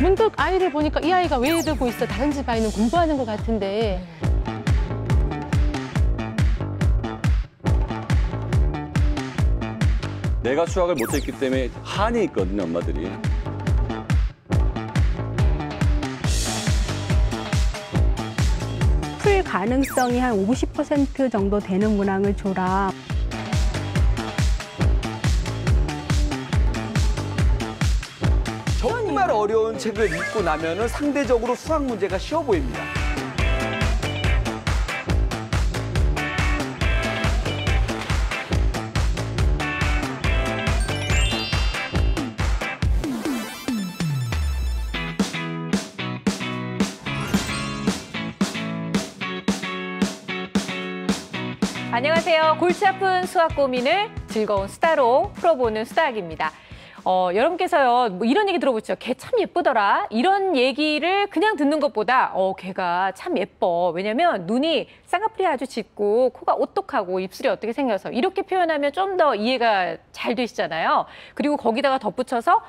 문득 아이를 보니까 이 아이가 왜 이러고 있어? 다른 집 아이는 공부하는 것 같은데. 내가 수학을 못했기 때문에 한이 있거든요, 엄마들이. 풀 가능성이 한 50% 정도 되는 문항을 줘라. 정말 어려운 책을 읽고 나면은 상대적으로 수학 문제가 쉬워 보입니다. 안녕하세요. 골치 아픈 수학 고민을 즐거운 수다로 풀어보는 수다학입니다. 여러분께서요, 뭐 이런 얘기 들어보시죠. 걔 참 예쁘더라. 이런 얘기를 그냥 듣는 것보다 걔가 참 예뻐. 왜냐면 눈이 쌍꺼풀이 아주 짙고 코가 오똑하고 입술이 어떻게 생겨서 이렇게 표현하면 좀 더 이해가 잘 되시잖아요. 그리고 거기다가 덧붙여서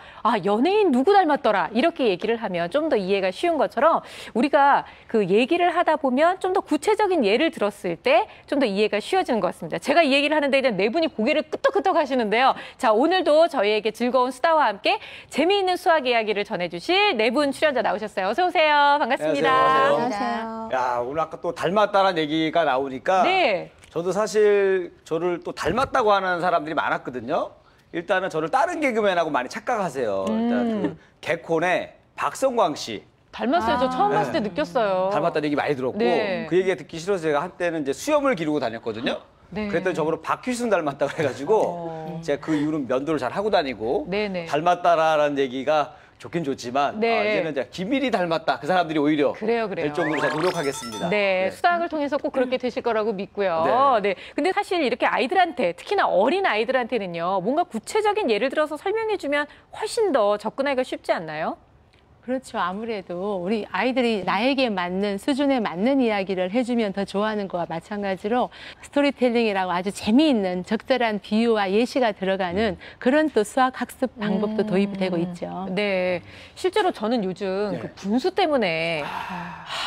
연예인 누구 닮았더라. 이렇게 얘기를 하면 좀 더 이해가 쉬운 것처럼 우리가 그 얘기를 하다 보면 좀 더 구체적인 예를 들었을 때 좀 더 이해가 쉬워지는 것 같습니다. 제가 이 얘기를 하는데 이제 네 분이 고개를 끄덕끄덕 하시는데요. 자, 오늘도 저희에게 즐거운 수다와 함께 재미있는 수학 이야기를 전해주실 네 분 출연자 나오셨어요. 어서 오세요. 반갑습니다. 안녕하세요. 야, 오늘 아까 또 닮았다는 얘기가 나오니까 네. 저도 사실 저를 또 닮았다고 하는 사람들이 많았거든요. 일단은 저를 다른 개그맨하고 많이 착각하세요. 일단 그 개콘의 박성광 씨. 닮았어요. 저 처음 봤을 때 느꼈어요. 닮았다는 얘기 많이 들었고 네. 그 얘기가 듣기 싫어서 제가 한때는 이제 수염을 기르고 다녔거든요. 네. 그랬더니 저보고 박휘순 닮았다고 해가지고 제가 그 이후로 면도를 잘 하고 다니고 네네. 닮았다라는 얘기가 좋긴 좋지만 네. 이제는 이제 김일이 닮았다. 그 사람들이 오히려 그래요. 될 정도로 제가 노력하겠습니다. 네, 수학을 통해서 꼭 그렇게 되실 거라고 믿고요. 네. 근데 사실 이렇게 아이들한테, 특히나 어린 아이들한테는요, 뭔가 구체적인 예를 들어서 설명해주면 훨씬 더 접근하기가 쉽지 않나요? 그렇죠. 아무래도 우리 아이들이 나에게 맞는 수준에 맞는 이야기를 해주면 더 좋아하는 거와 마찬가지로 스토리텔링이라고 아주 재미있는 적절한 비유와 예시가 들어가는 그런 또 수학 학습 방법도 도입이 되고 있죠. 네, 실제로 저는 요즘 그 분수 때문에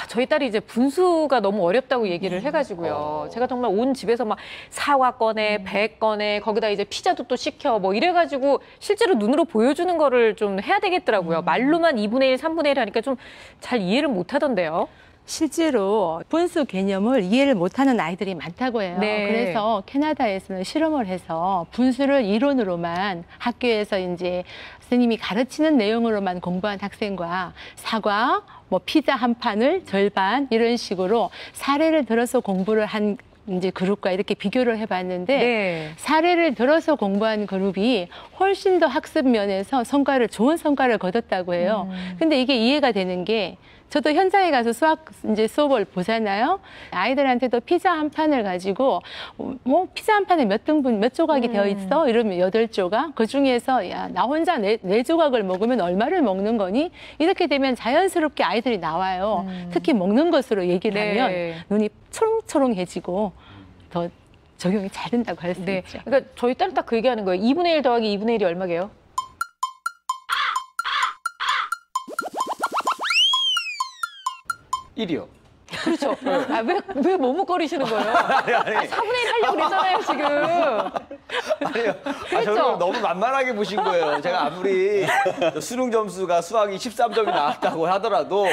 저희 딸이 이제 분수가 너무 어렵다고 얘기를 해가지고요. 제가 정말 온 집에서 막 사과 꺼내, 배 꺼내, 거기다 이제 피자도 또 시켜 뭐 이래가지고 실제로 눈으로 보여주는 거를 좀 해야 되겠더라고요. 말로만 2분의 1, 3분의 1 하니까 좀 잘 이해를 못 하던데요. 실제로 분수 개념을 이해를 못하는 아이들이 많다고 해요. 네. 그래서 캐나다에서는 실험을 해서 분수를 이론으로만 학교에서 이제 선생님이 가르치는 내용으로만 공부한 학생과 사과, 뭐 피자 한 판을 절반 이런 식으로 사례를 들어서 공부를 한 이제 그룹과 이렇게 비교를 해봤는데 네. 사례를 들어서 공부한 그룹이 훨씬 더 학습 면에서 좋은 성과를 거뒀다고 해요. 근데 이게 이해가 되는 게 저도 현장에 가서 수학 이제 수업을 보잖아요. 아이들한테도 피자 한 판을 가지고 뭐 피자 한 판에 몇 등분 몇 조각이 되어 있어? 이러면 8조각. 그 중에서 야, 나 혼자 네 조각을 먹으면 얼마를 먹는 거니? 이렇게 되면 자연스럽게 아이들이 나와요. 특히 먹는 것으로 얘기를 하면 눈이 초롱초롱해지고 더 적용이 잘 된다고 할 수 있죠. 그러니까 저희 딸은 딱 그 얘기하는 거예요. 2분의 1 더하기 2분의 1이 얼마게요? 일이요. 그렇죠. 왜 머뭇거리시는 거예요? 아니, 4분의 1 하려고 그랬잖아요, 지금. 아니요. 그렇죠? 저는 너무 만만하게 보신 거예요. 제가 아무리 수능 점수가 수학이 13점이 나왔다고 하더라도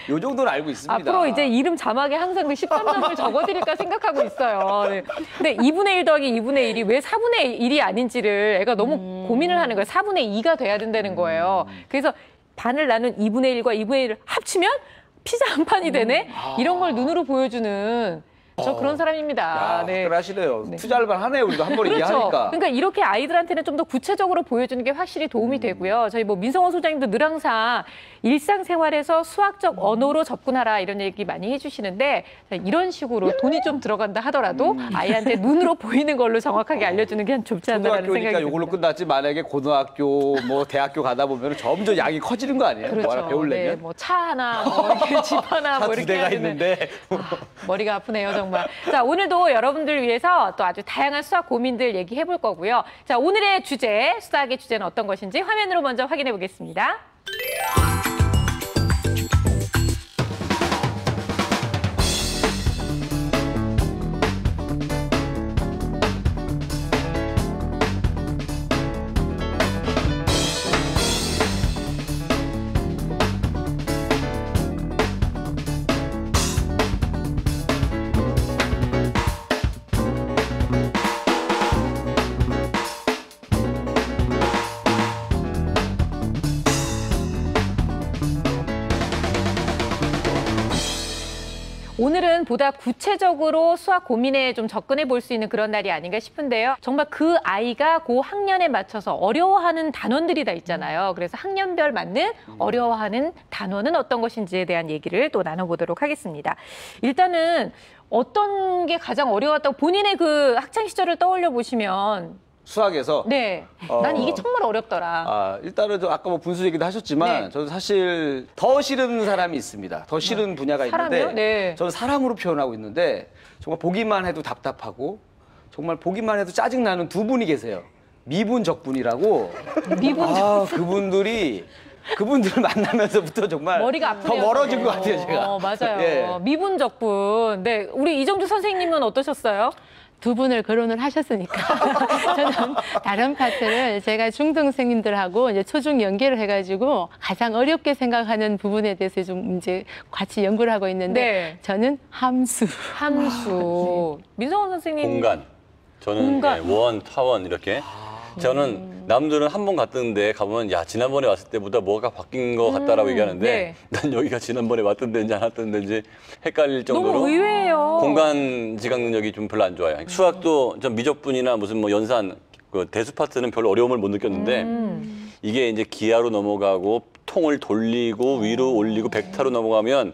요 정도는 알고 있습니다. 앞으로 이제 이름 자막에 항상 그 13점을 적어드릴까 생각하고 있어요. 네. 근데 2분의 1 더하기 2분의 1이 왜 4분의 1이 아닌지를 애가 너무 고민을 하는 거예요. 4분의 2가 돼야 된다는 거예요. 그래서 반을 나눈 2분의 1과 2분의 1을 합치면 피자 한 판이 되네? 이런 걸 눈으로 보여주는 저 그런 사람입니다. 야, 화끈하시네요. 투자할 만하네요. 우리도 한 번에 그렇죠. 이해하니까. 그러니까 이렇게 아이들한테는 좀 더 구체적으로 보여주는 게 확실히 도움이 되고요. 저희 뭐 민성원 소장님도 늘 항상 일상생활에서 수학적 언어로 접근하라 이런 얘기 많이 해주시는데 이런 식으로 돈이 좀 들어간다 하더라도 아이한테 눈으로 보이는 걸로 정확하게 알려주는 게 좋지 않나라는 생각이 듭니다. 초등학교니까 이걸로 끝났지 만약에 고등학교 뭐 대학교 가다 보면 점점 양이 커지는 거 아니에요? 그렇죠. 뭐 하나 배우려면? 네, 뭐 차 하나, 뭐 이렇게 집 하나, 뭐 이렇게 대가 해야 되는. 있는데 머리가 아프네요, 정말. 자, 오늘도 여러분들 위해서 또 아주 다양한 수학 고민들 얘기해 볼 거고요. 자, 오늘의 주제, 수학의 주제는 어떤 것인지 화면으로 먼저 확인해 보겠습니다. 오늘은 보다 구체적으로 수학 고민에 좀 접근해 볼 수 있는 그런 날이 아닌가 싶은데요. 정말 그 아이가 그 학년에 맞춰서 어려워하는 단원들이 다 있잖아요. 그래서 학년별 맞는 어려워하는 단원은 어떤 것인지에 대한 얘기를 또 나눠보도록 하겠습니다. 일단은 어떤 게 가장 어려웠다고 본인의 그 학창 시절을 떠올려 보시면 수학에서 네, 난 이게 정말 어렵더라. 일단은 저 아까 뭐 분수 얘기도 하셨지만 네. 저는 사실 더 싫은 사람이 있습니다. 더 싫은 분야가 사람이요? 있는데 네. 저는 사람으로 표현하고 있는데 정말 보기만 해도 답답하고 정말 보기만 해도 짜증나는 두 분이 계세요. 미분적분이라고. 그분들 만나면서부터 정말 머리가 아프네요. 더 멀어진 것 같아요, 제가. 맞아요. 예. 미분적분. 네, 우리 이정주 선생님은 어떠셨어요? 두 분을 결혼을 하셨으니까 저는 다른 파트를 제가 중등생님들하고 이제 초중 연계를 해가지고 가장 어렵게 생각하는 부분에 대해서 좀 이제 같이 연구를 하고 있는데 네. 저는 함수. 민성원 선생님. 공간. 저는 공간. 예, 원, 타원 이렇게. 저는 남들은 한 번 갔던데 가보면 야 지난번에 왔을 때보다 뭐가 바뀐 것 같다라고 얘기하는데 네. 난 여기가 지난번에 왔던 데인지 안 왔던 데인지 헷갈릴 정도로 너무 의외예요. 공간 지각 능력이 좀 별로 안 좋아요. 수학도 좀 미적분이나 무슨 뭐 연산 그 대수 파트는 별로 어려움을 못 느꼈는데 이게 이제 기하로 넘어가고 통을 돌리고 위로 올리고 벡터로 넘어가면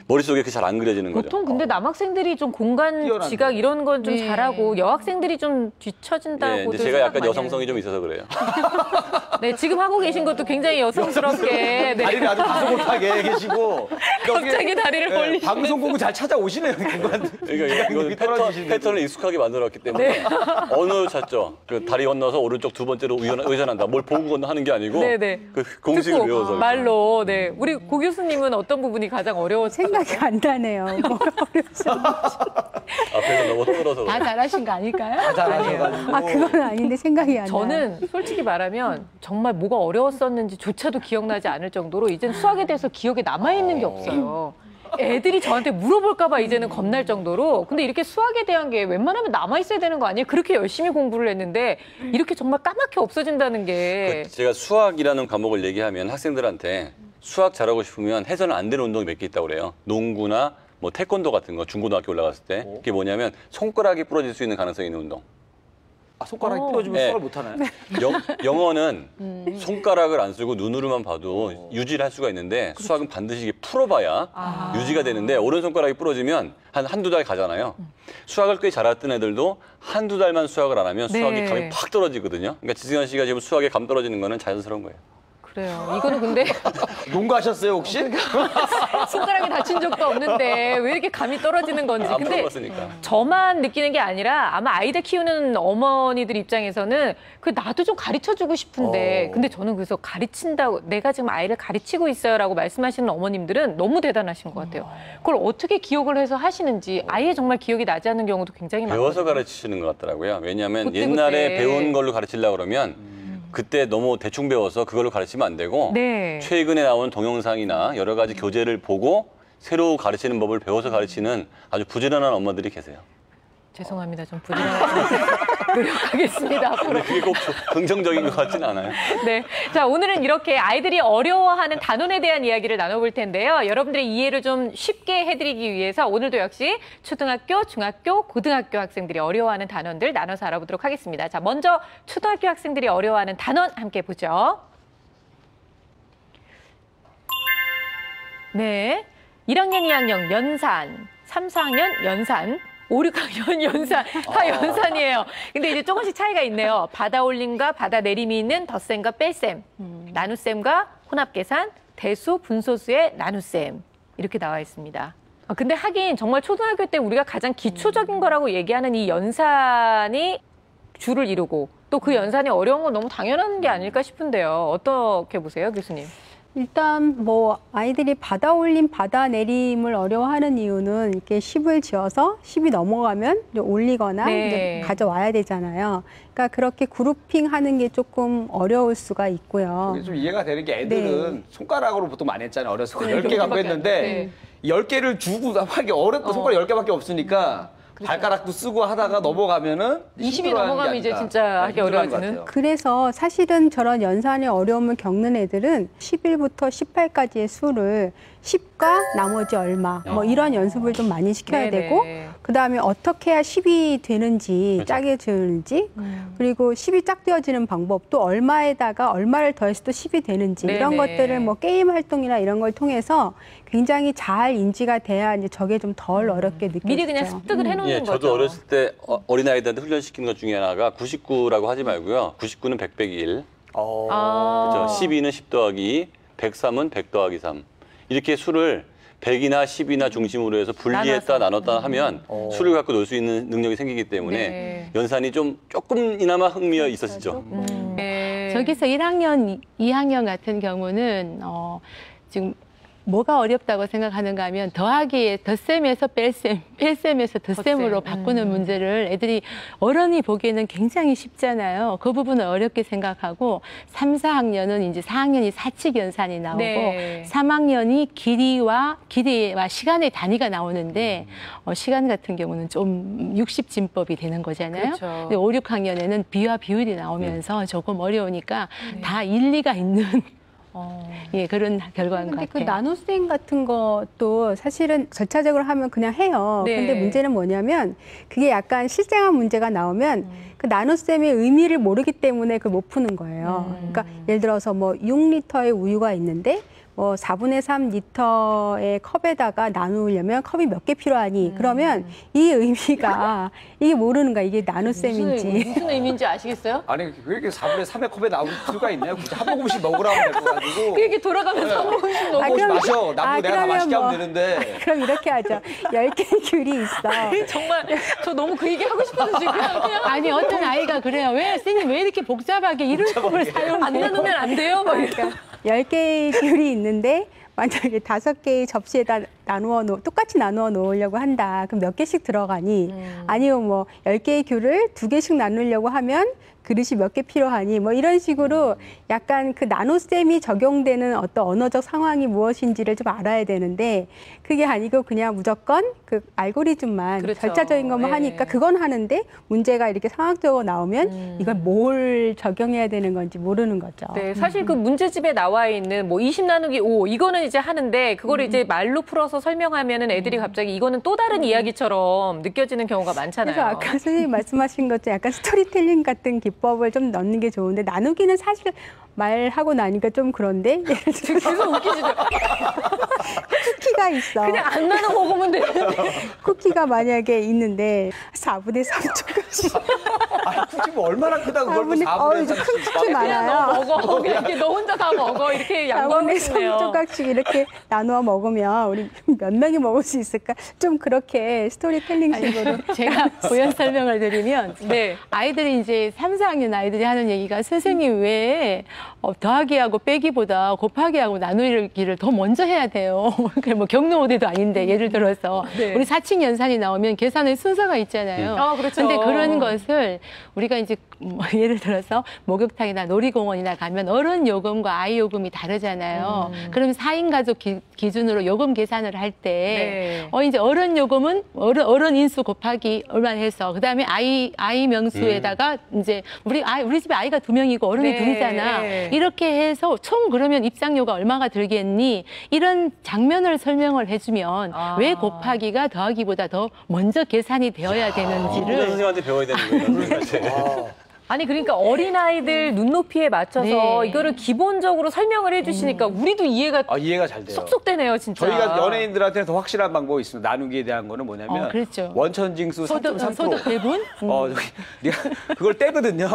머릿속에 그게 잘 안 그려지는 거죠. 보통 근데 남학생들이 좀 공간 뛰어난데. 지각 이런 건 좀 네. 잘하고 여학생들이 좀 뒤처진다고. 네, 근데 제가 약간 여성성이 좀 있어서 그래요. 네, 지금 하고 계신 것도 굉장히 여성스럽게. 네. 다리를 아주 가소못하게 계시고 갑자기 다리를 벌리시면서. 방송 공부 잘 찾아오시네요. 공간. 그러니까 이거 패턴을 익숙하게 만들었기 때문에 언어 찾죠. 그 다리 건너서 오른쪽 두 번째로 의전한다. 뭘 보고 건너하는 게 아니고 네네. 그 공식을 듣고, 외워서. 말로. 네, 우리 고 교수님은 어떤 부분이 가장 어려웠어요? 생각이 안 나네요. 뭐가 어려워서. 앞에서 너무 떠들어서. 다 잘하신 거 아닐까요? 잘하셔가지고. 아, 그건 아닌데 생각이 안 나요. 저는 솔직히 말하면 정말 뭐가 어려웠었는지조차도 기억나지 않을 정도로 이젠 수학에 대해서 기억에 남아있는 게 없어요. 애들이 저한테 물어볼까 봐 이제는 겁날 정도로. 근데 이렇게 수학에 대한 게 웬만하면 남아있어야 되는 거 아니에요? 그렇게 열심히 공부를 했는데 이렇게 정말 까맣게 없어진다는 게. 제가 수학이라는 과목을 얘기하면 학생들한테 수학 잘하고 싶으면 해서는 안 되는 운동이 몇 개 있다고 그래요. 농구나 뭐 태권도 같은 거 중고등학교 올라갔을 때 그게 뭐냐면 손가락이 부러질 수 있는 가능성이 있는 운동. 손가락이 부러지면 네. 수학을 못하나요? 영어는 손가락을 안 쓰고 눈으로만 봐도 유지를 할 수가 있는데 수학은 반드시 이게 풀어봐야 유지가 되는데 오른손가락이 부러지면 한두 달 가잖아요. 수학을 꽤 잘했던 애들도 한두 달만 수학을 안 하면 수학이 네. 감이 팍 떨어지거든요. 그러니까 지승현 씨가 지금 수학에 감 떨어지는 거는 자연스러운 거예요. 그래요. 이거는 근데 농구하셨어요 혹시? 손가락이 다친 적도 없는데 왜 이렇게 감이 떨어지는 건지. 안 근데 풀어봤으니까. 저만 느끼는 게 아니라 아마 아이들 키우는 어머니들 입장에서는 그 나도 좀 가르쳐주고 싶은데 근데 저는 그래서 가르친다고 내가 지금 아이를 가르치고 있어요라고 말씀하시는 어머님들은 너무 대단하신 것 같아요. 그걸 어떻게 기억을 해서 하시는지 아예 정말 기억이 나지 않는 경우도 굉장히 많아요. 배워서 가르치시는 것 같더라고요. 왜냐하면 그때 옛날에 배운 걸로 가르치려고 그러면 그때 너무 대충 배워서 그걸로 가르치면 안 되고 네. 최근에 나온 동영상이나 여러 가지 교재를 보고 새로 가르치는 법을 배워서 가르치는 아주 부지런한 엄마들이 계세요. 죄송합니다. 좀 부지런하게 노력하겠습니다. 앞으로. 근데 그게 꼭 긍정적인 것 같지는 않아요. 네. 자, 오늘은 이렇게 아이들이 어려워하는 단원에 대한 이야기를 나눠볼 텐데요. 여러분들의 이해를 좀 쉽게 해드리기 위해서 오늘도 역시 초등학교, 중학교, 고등학교 학생들이 어려워하는 단원들 나눠서 알아보도록 하겠습니다. 자, 먼저 초등학교 학생들이 어려워하는 단원 함께 보죠. 네. 1학년, 2학년 연산, 3, 4학년 연산, 5, 6학년 연산, 다 연산이에요. 근데 이제 조금씩 차이가 있네요. 받아올림과 받아내림이 있는 덧셈과 뺄셈, 나눗셈과 혼합계산, 대수, 분소수의 나눗셈 이렇게 나와 있습니다. 근데 하긴 정말 초등학교 때 우리가 가장 기초적인 거라고 얘기하는 이 연산이 주를 이루고 또 그 연산이 어려운 건 너무 당연한 게 아닐까 싶은데요. 어떻게 보세요, 교수님? 일단 뭐 아이들이 받아올림, 받아내림을 어려워하는 이유는 이렇게 10을 지어서 10이 넘어가면 이제 올리거나 네. 이제 가져와야 되잖아요. 그러니까 그렇게 그룹핑하는 게 조금 어려울 수가 있고요. 좀 이해가 되는 게 애들은 손가락으로 보통 많이 했잖아요. 어렸을 때 10개 갖고 했는데 10개를 주고 하기 어렵고 손가락 10개밖에 없으니까 발가락도 쓰고 하다가 넘어가면은 20이 넘어가면 이제 진짜 하기 어려워지는. 그래서 사실은 저런 연산의 어려움을 겪는 애들은 10일부터 18까지의 수를 10과 나머지 얼마 뭐 이런 연습을 좀 많이 시켜야 네네. 되고 그다음에 어떻게 해야 10이 되는지 그렇죠. 짜게 되는지 그리고 10이 짝되어지는 방법 또 얼마에다가 얼마를 더해서 또 10이 되는지 이런 네네. 것들을 뭐 게임 활동이나 이런 걸 통해서 굉장히 잘 인지가 돼야 이제 저게 좀 덜 어렵게 느껴지죠. 미리 그냥 습득을 해놓는 예, 거죠. 저도 어렸을 때 어린아이들한테 훈련시키는 것 중에 하나가 99라고 하지 말고요. 99는 100 빼기 1. 그렇죠. 12는 10 더하기 2, 103은 100 더하기 3. 이렇게 수를 100이나 10이나 중심으로 해서 분리했다 나눴다 하면 수를 갖고 놀 수 있는 능력이 생기기 때문에 네. 연산이 좀 조금이나마 흥미가 있었죠. 네. 저기서 1학년, 2학년 같은 경우는 지금 뭐가 어렵다고 생각하는가 하면 더하기에 덧셈에서 뺄셈, 뺄셈에서 덧셈으로 바꾸는 문제를 애들이 어른이 보기에는 굉장히 쉽잖아요. 그 부분을 어렵게 생각하고 3, 4학년은 이제 4학년이 사칙 연산이 나오고 네. 3학년이 길이와 시간의 단위가 나오는데 시간 같은 경우는 좀 60진법이 되는 거잖아요. 그렇죠. 근데 5, 6학년에는 비와 비율이 나오면서 조금 어려우니까 다 일리가 있는 예, 그런 결과인 것 근데 그 같아요. 나눗셈 같은 것도 사실은 절차적으로 하면 그냥 해요. 네. 근데 문제는 뭐냐면 그게 약간 실생활 문제가 나오면 그 나눗셈의 의미를 모르기 때문에 그걸 못 푸는 거예요. 그러니까 예를 들어서 뭐 6리터의 우유가 있는데 뭐 4분의 3 리터의 컵에다가 나누려면 컵이 몇 개 필요하니? 그러면 이 의미가 이게 모르는 거야. 이게 나눗셈인지. 무슨 의미인지 아시겠어요? 아니 왜 이렇게 4분의 3의 컵에 나올 필요가 있나요? 굳이 한 모금씩 먹으라고 될 거 가지고. 이렇게 돌아가면서 한 번씩 한 넣고 모금씩 그럼- 마셔. 나보고 내가 다 그러면 맛있게 뭐- 하면 되는데. 그럼 이렇게 하죠. 10개의 귤이 있어. 정말 저 너무 그 얘기 하고 싶어서 지금 그냥 아니 어떤 아이가 그래요. 왜 선생님 왜 이렇게 복잡하게 이런 컵을 사용해요? 안 나누면 안 돼요? 막 이렇게. 그러니까 10개의 귤이 있는데 만약에 5개의 접시에다 똑같이 나누어 놓으려고 한다. 그럼 몇 개씩 들어가니? 아니면 뭐 10개의 귤을 2개씩 나누려고 하면 그릇이 몇 개 필요하니? 뭐 이런 식으로 약간 그 나눗셈이 적용되는 어떤 언어적 상황이 무엇인지를 좀 알아야 되는데 그게 아니고 그냥 무조건 그 알고리즘만 그렇죠. 절차적인 것만 예. 하니까 그건 하는데 문제가 이렇게 상황적으로 나오면 이걸 뭘 적용해야 되는 건지 모르는 거죠. 네, 사실 그 문제집에 나와 있는 뭐 20 나누기 5 이거는 이제 하는데 그거를 이제 말로 풀어서 설명하면은 애들이 갑자기 이거는 또 다른 이야기처럼 느껴지는 경우가 많잖아요. 그래서 아까 선생님 말씀하신 것처럼 약간 스토리텔링 같은 기법을 좀 넣는 게 좋은데 나누기는 사실 말하고 나니까 좀 그런데 예를 들어 계속 웃기지도. 쿠키가 있어. 그냥 안 나눠 먹으면 되는데. 쿠키가 만약에 있는데 4분의 3초까지. 아, 굳이 뭐 얼마나 크다고 그걸 또 4분의 3씩. 큰 쿠키 그냥 너 많아요. 먹어. 그냥 이렇게 너 혼자 다 먹어. 이렇게 양보하고 4분의 싶네요. 3조각씩 이렇게 나누어 먹으면 우리 몇 명이 먹을 수 있을까? 좀 그렇게 스토리텔링식으로. 제가 보연 설명을 드리면 네. 아이들이 이제 3, 4학년 아이들이 하는 얘기가 선생님 왜 더하기하고 빼기보다 곱하기하고 나누기를 더 먼저 해야 돼요. 뭐 경로오대도 아닌데 예를 들어서 네. 우리 사칙 연산이 나오면 계산의 순서가 있잖아요. 아, 그렇죠. 근데 그런 것을 우리가 이제 뭐 예를 들어서 목욕탕이나 놀이공원이나 가면 어른 요금과 아이 요금이 다르잖아요. 그럼 4인 가족 기준으로 요금 계산을 할 때 네. 이제 어른 요금은 어른 인수 곱하기 얼마 해서 그다음에 아이 명수에다가 이제 우리 집에 아이가 2명이고 어른이 네. 2이잖아. 이렇게 해서 총 그러면 입장료가 얼마가 들겠니? 이런 장면을 설명을 해주면 왜 곱하기가 더하기보다 더 먼저 계산이 되어야 이분은 되는지를 선생님한테 배워야 되는 거예요. 아니 그러니까 어린아이들 눈높이에 맞춰서 네. 이거를 기본적으로 설명을 해주시니까 우리도 이해가 이해가 잘 돼요. 쏙쏙 되네요, 진짜. 저희가 연예인들한테는 더 확실한 방법이 있습니다. 나누기에 대한 거는 뭐냐면 그렇죠. 원천징수 3.3%. 소득 배분? 저기 네가 그걸 떼거든요.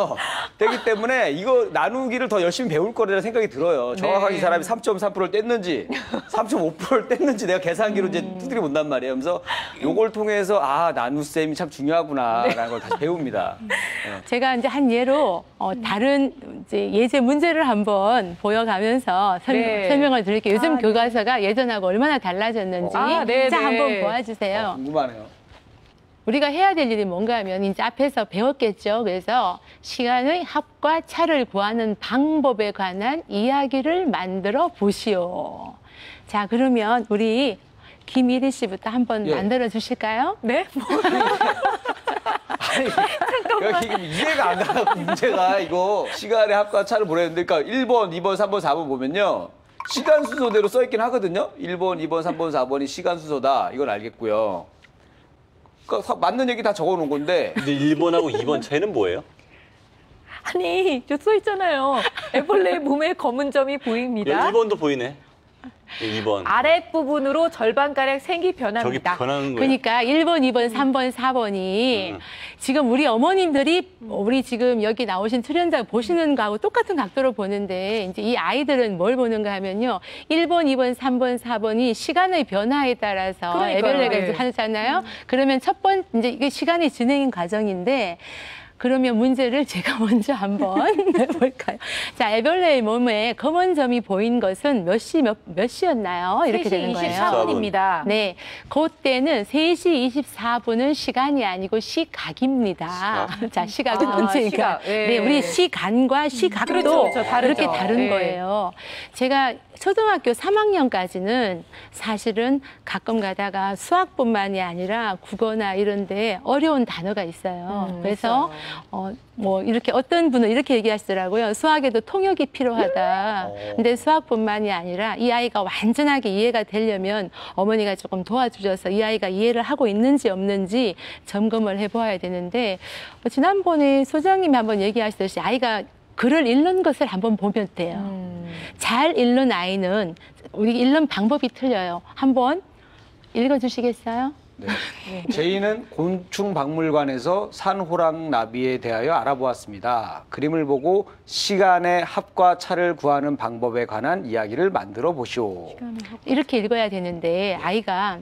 떼기 때문에 이거 나누기를 더 열심히 배울 거라는 생각이 들어요. 정확하게 이 사람이 3.3%를 뗐는지 3.5%를 뗐는지 내가 계산기로 이제 두드려 본단 말이에요. 그래서 요걸 통해서 나눗셈이 참 중요하구나라는 걸 다시 배웁니다. 네. 제가 이제 한 예로 다른 이제 예제 문제를 한번 보여가면서 네. 설명을 드릴게요. 요즘 네. 교과서가 예전하고 얼마나 달라졌는지 네, 자 네. 한번 보아주세요. 궁금하네요. 우리가 해야 될 일이 뭔가 하면 이제 앞에서 배웠겠죠. 그래서 시간의 합과 차를 구하는 방법에 관한 이야기를 만들어 보시오. 자, 그러면 우리 김일희 씨부터 한번 예. 만들어 주실까요? 네? 아니, 잠깐만. 이게 이해가 안 가고 문제가 이거 시간의 합과 차를 보냈는데 그러니까 1번, 2번, 3번, 4번 보면요. 시간 순서대로 써 있긴 하거든요. 1번, 2번, 3번, 4번이 시간 순서다. 이건 알겠고요. 그러니까 맞는 얘기 다 적어 놓은 건데 근데 1번하고 2번 차이는 뭐예요? 아니, 저 써 있잖아요. 애벌레의 몸에 검은 점이 보입니다. 1번도 보이네. 2번. 아랫부분으로 절반가량 색이 저기 변합니다. 변하는 거예요. 그러니까 1번, 2번, 3번, 4번이 지금 우리 어머님들이 우리 지금 여기 나오신 출연자 보시는 거하고 똑같은 각도로 보는데 이제 이 아이들은 뭘 보는가 하면요. 1번, 2번, 3번, 4번이 시간의 변화에 따라서 그러니까요. 애별내가 네. 하잖아요. 그러면 첫 번째 이제 이게 시간이 진행인 과정인데 그러면 문제를 제가 먼저 한번 해볼까요? 자, 애벌레의 몸에 검은 점이 보인 것은 몇 시였나요? 이렇게 되는 거예요. 24분입니다. 네, 그때는 3시 24분은 시간이 아니고 시각입니다. 자, 시각은 언제니까. 시각. 예. 네, 우리 시간과 시각도 그렇죠, 다르죠. 이렇게 다른 예. 거예요. 제가 초등학교 3학년까지는 사실은 가끔 가다가 수학뿐만이 아니라 국어나 이런데 어려운 단어가 있어요. 그래서 뭐 이렇게 어떤 분은 이렇게 얘기하시더라고요. 수학에도 통역이 필요하다. 근데 수학뿐만이 아니라 이 아이가 완전하게 이해가 되려면 어머니가 조금 도와주셔서 이 아이가 이해를 하고 있는지 없는지 점검을 해보아야 되는데 지난번에 소장님이 한번 얘기하시듯이 아이가 글을 읽는 것을 한번 보면 돼요. 잘 읽는 아이는 우리 읽는 방법이 틀려요. 한번 읽어주시겠어요? 네. 제이는 곤충박물관에서 산호랑나비에 대하여 알아보았습니다. 그림을 보고 시간의 합과 차를 구하는 방법에 관한 이야기를 만들어 보시오. 이렇게 읽어야 되는데 아이가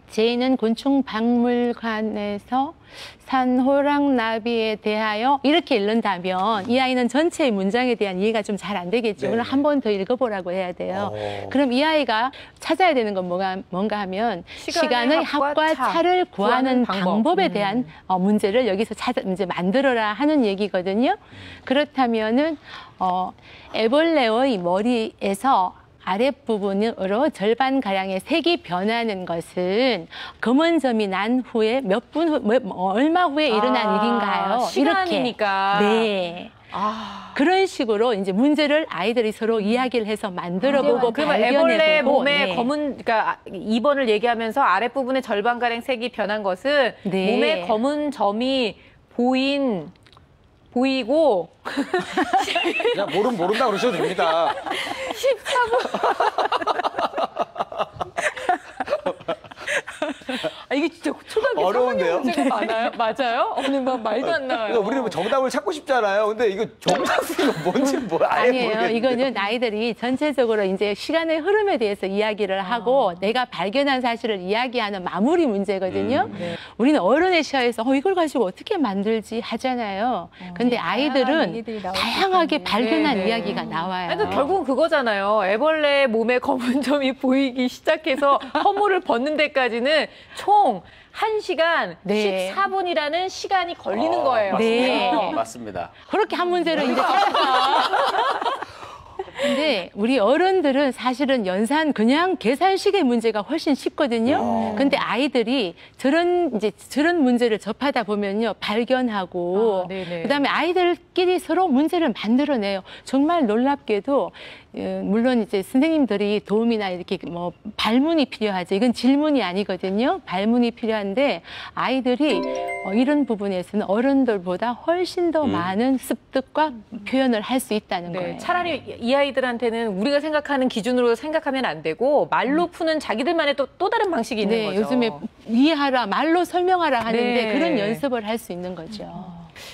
제이는 곤충박물관에서 산호랑나비에 대하여 이렇게 읽는다면 이 아이는 전체의 문장에 대한 이해가 좀 잘 안 되겠죠. 네. 오늘 한 번 더 읽어보라고 해야 돼요. 그럼 이 아이가 찾아야 되는 건 뭔가 하면 시간의 합과 차를 구하는 방법에 대한 문제를 여기서 이제 만들어라 하는 얘기거든요. 그렇다면은 애벌레의 머리에서 아랫부분으로 절반가량의 색이 변하는 것은 검은 점이 난 후에 얼마 후에 일어난 일인가요? 시간이니까. 이렇게. 네. 그런 식으로 이제 문제를 아이들이 서로 이야기를 해서 만들어보고 그러면 발견해보고. 애벌레 몸에 네. 검은, 그러니까 2번을 얘기하면서 아랫부분에 절반가량 색이 변한 것은 네. 몸에 검은 점이 보이고 그냥 모른다 그러셔도 됩니다. 14분. 이게 진짜 초등학교 어려운데요? 3학년 문제가 많아요? 맞아요? 오늘 막 말도 안 나와요. 그러니까 우리는 뭐 정답을 찾고 싶잖아요. 근데 이거 정답이 뭔지 아예 아니에요. 모르겠는데. 이거는 아이들이 전체적으로 이제 시간의 흐름에 대해서 이야기를 하고 내가 발견한 사실을 이야기하는 마무리 문제거든요. 네. 우리는 어른의 시야에서 이걸 가지고 어떻게 만들지 하잖아요. 근데 아이들은 얘기들이 나오기 다양하게 때문에. 발견한 네, 네. 이야기가 나와요. 그래도 결국은 그거잖아요. 애벌레 몸에 검은 점이 보이기 시작해서 허물을 벗는 데까지는 총 1시간 네. 14분이라는 시간이 걸리는 거예요. 네. 맞습니다. 그렇게 한 문제를 이제 찾아서. 근데 우리 어른들은 사실은 연산 그냥 계산식의 문제가 훨씬 쉽거든요. 근데 아이들이 저런 문제를 접하다 보면요 발견하고 네네. 그다음에 아이들끼리 서로 문제를 만들어내요. 정말 놀랍게도 물론 이제 선생님들이 도움이나 이렇게 뭐 발문이 필요하죠. 이건 질문이 아니거든요. 발문이 필요한데 아이들이 이런 부분에서는 어른들보다 훨씬 더 많은 습득과 표현을 할 수 있다는 네, 거예요. 차라리 이 아이들한테는 우리가 생각하는 기준으로 생각하면 안 되고 말로 푸는 자기들만의 또 다른 방식이 있는 네, 거죠. 요즘에 이해하라, 말로 설명하라 하는데 네. 그런 연습을 할 수 있는 거죠.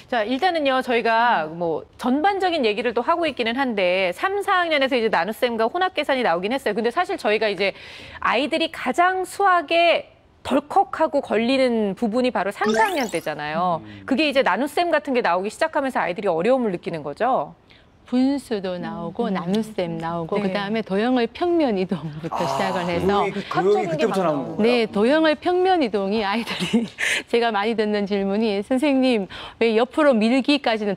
자, 일단은요, 저희가 뭐 전반적인 얘기를 또 하고 있기는 한데 3, 4학년에서 이제 나눗셈과 혼합 계산이 나오긴 했어요. 근데 사실 저희가 이제 아이들이 가장 수학에 덜컥하고 걸리는 부분이 바로 3, 4학년 때잖아요. 그게 이제 나눗셈 같은 게 나오기 시작하면서 아이들이 어려움을 느끼는 거죠. 분수도 나오고 나눗셈 나오고 네. 그다음에 도형의 평면 이동부터 시작을 해서 도형이 그때부터 나오는 거예요? 네, 도형의 평면 이동이 아이들이 제가 많이 듣는 질문이 선생님 왜 옆으로 밀기까지는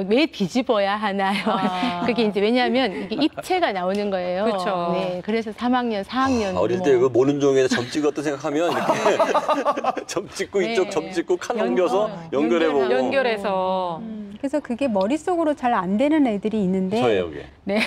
왜 뒤집어야 하나요? 그게 이제 왜냐하면 이게 입체가 나오는 거예요. 그렇죠. 네, 그래서 3학년, 4학년 어릴 때 그 모는 종이에다 점 찍었다 생각하면 이렇게 점 찍고 네. 이쪽 점 찍고 칸 넘겨서 연결해보고. 연결해서. 그래서 그게 머릿속으로 잘 안 되는 애들이 있는데 저예요, 그게. 네.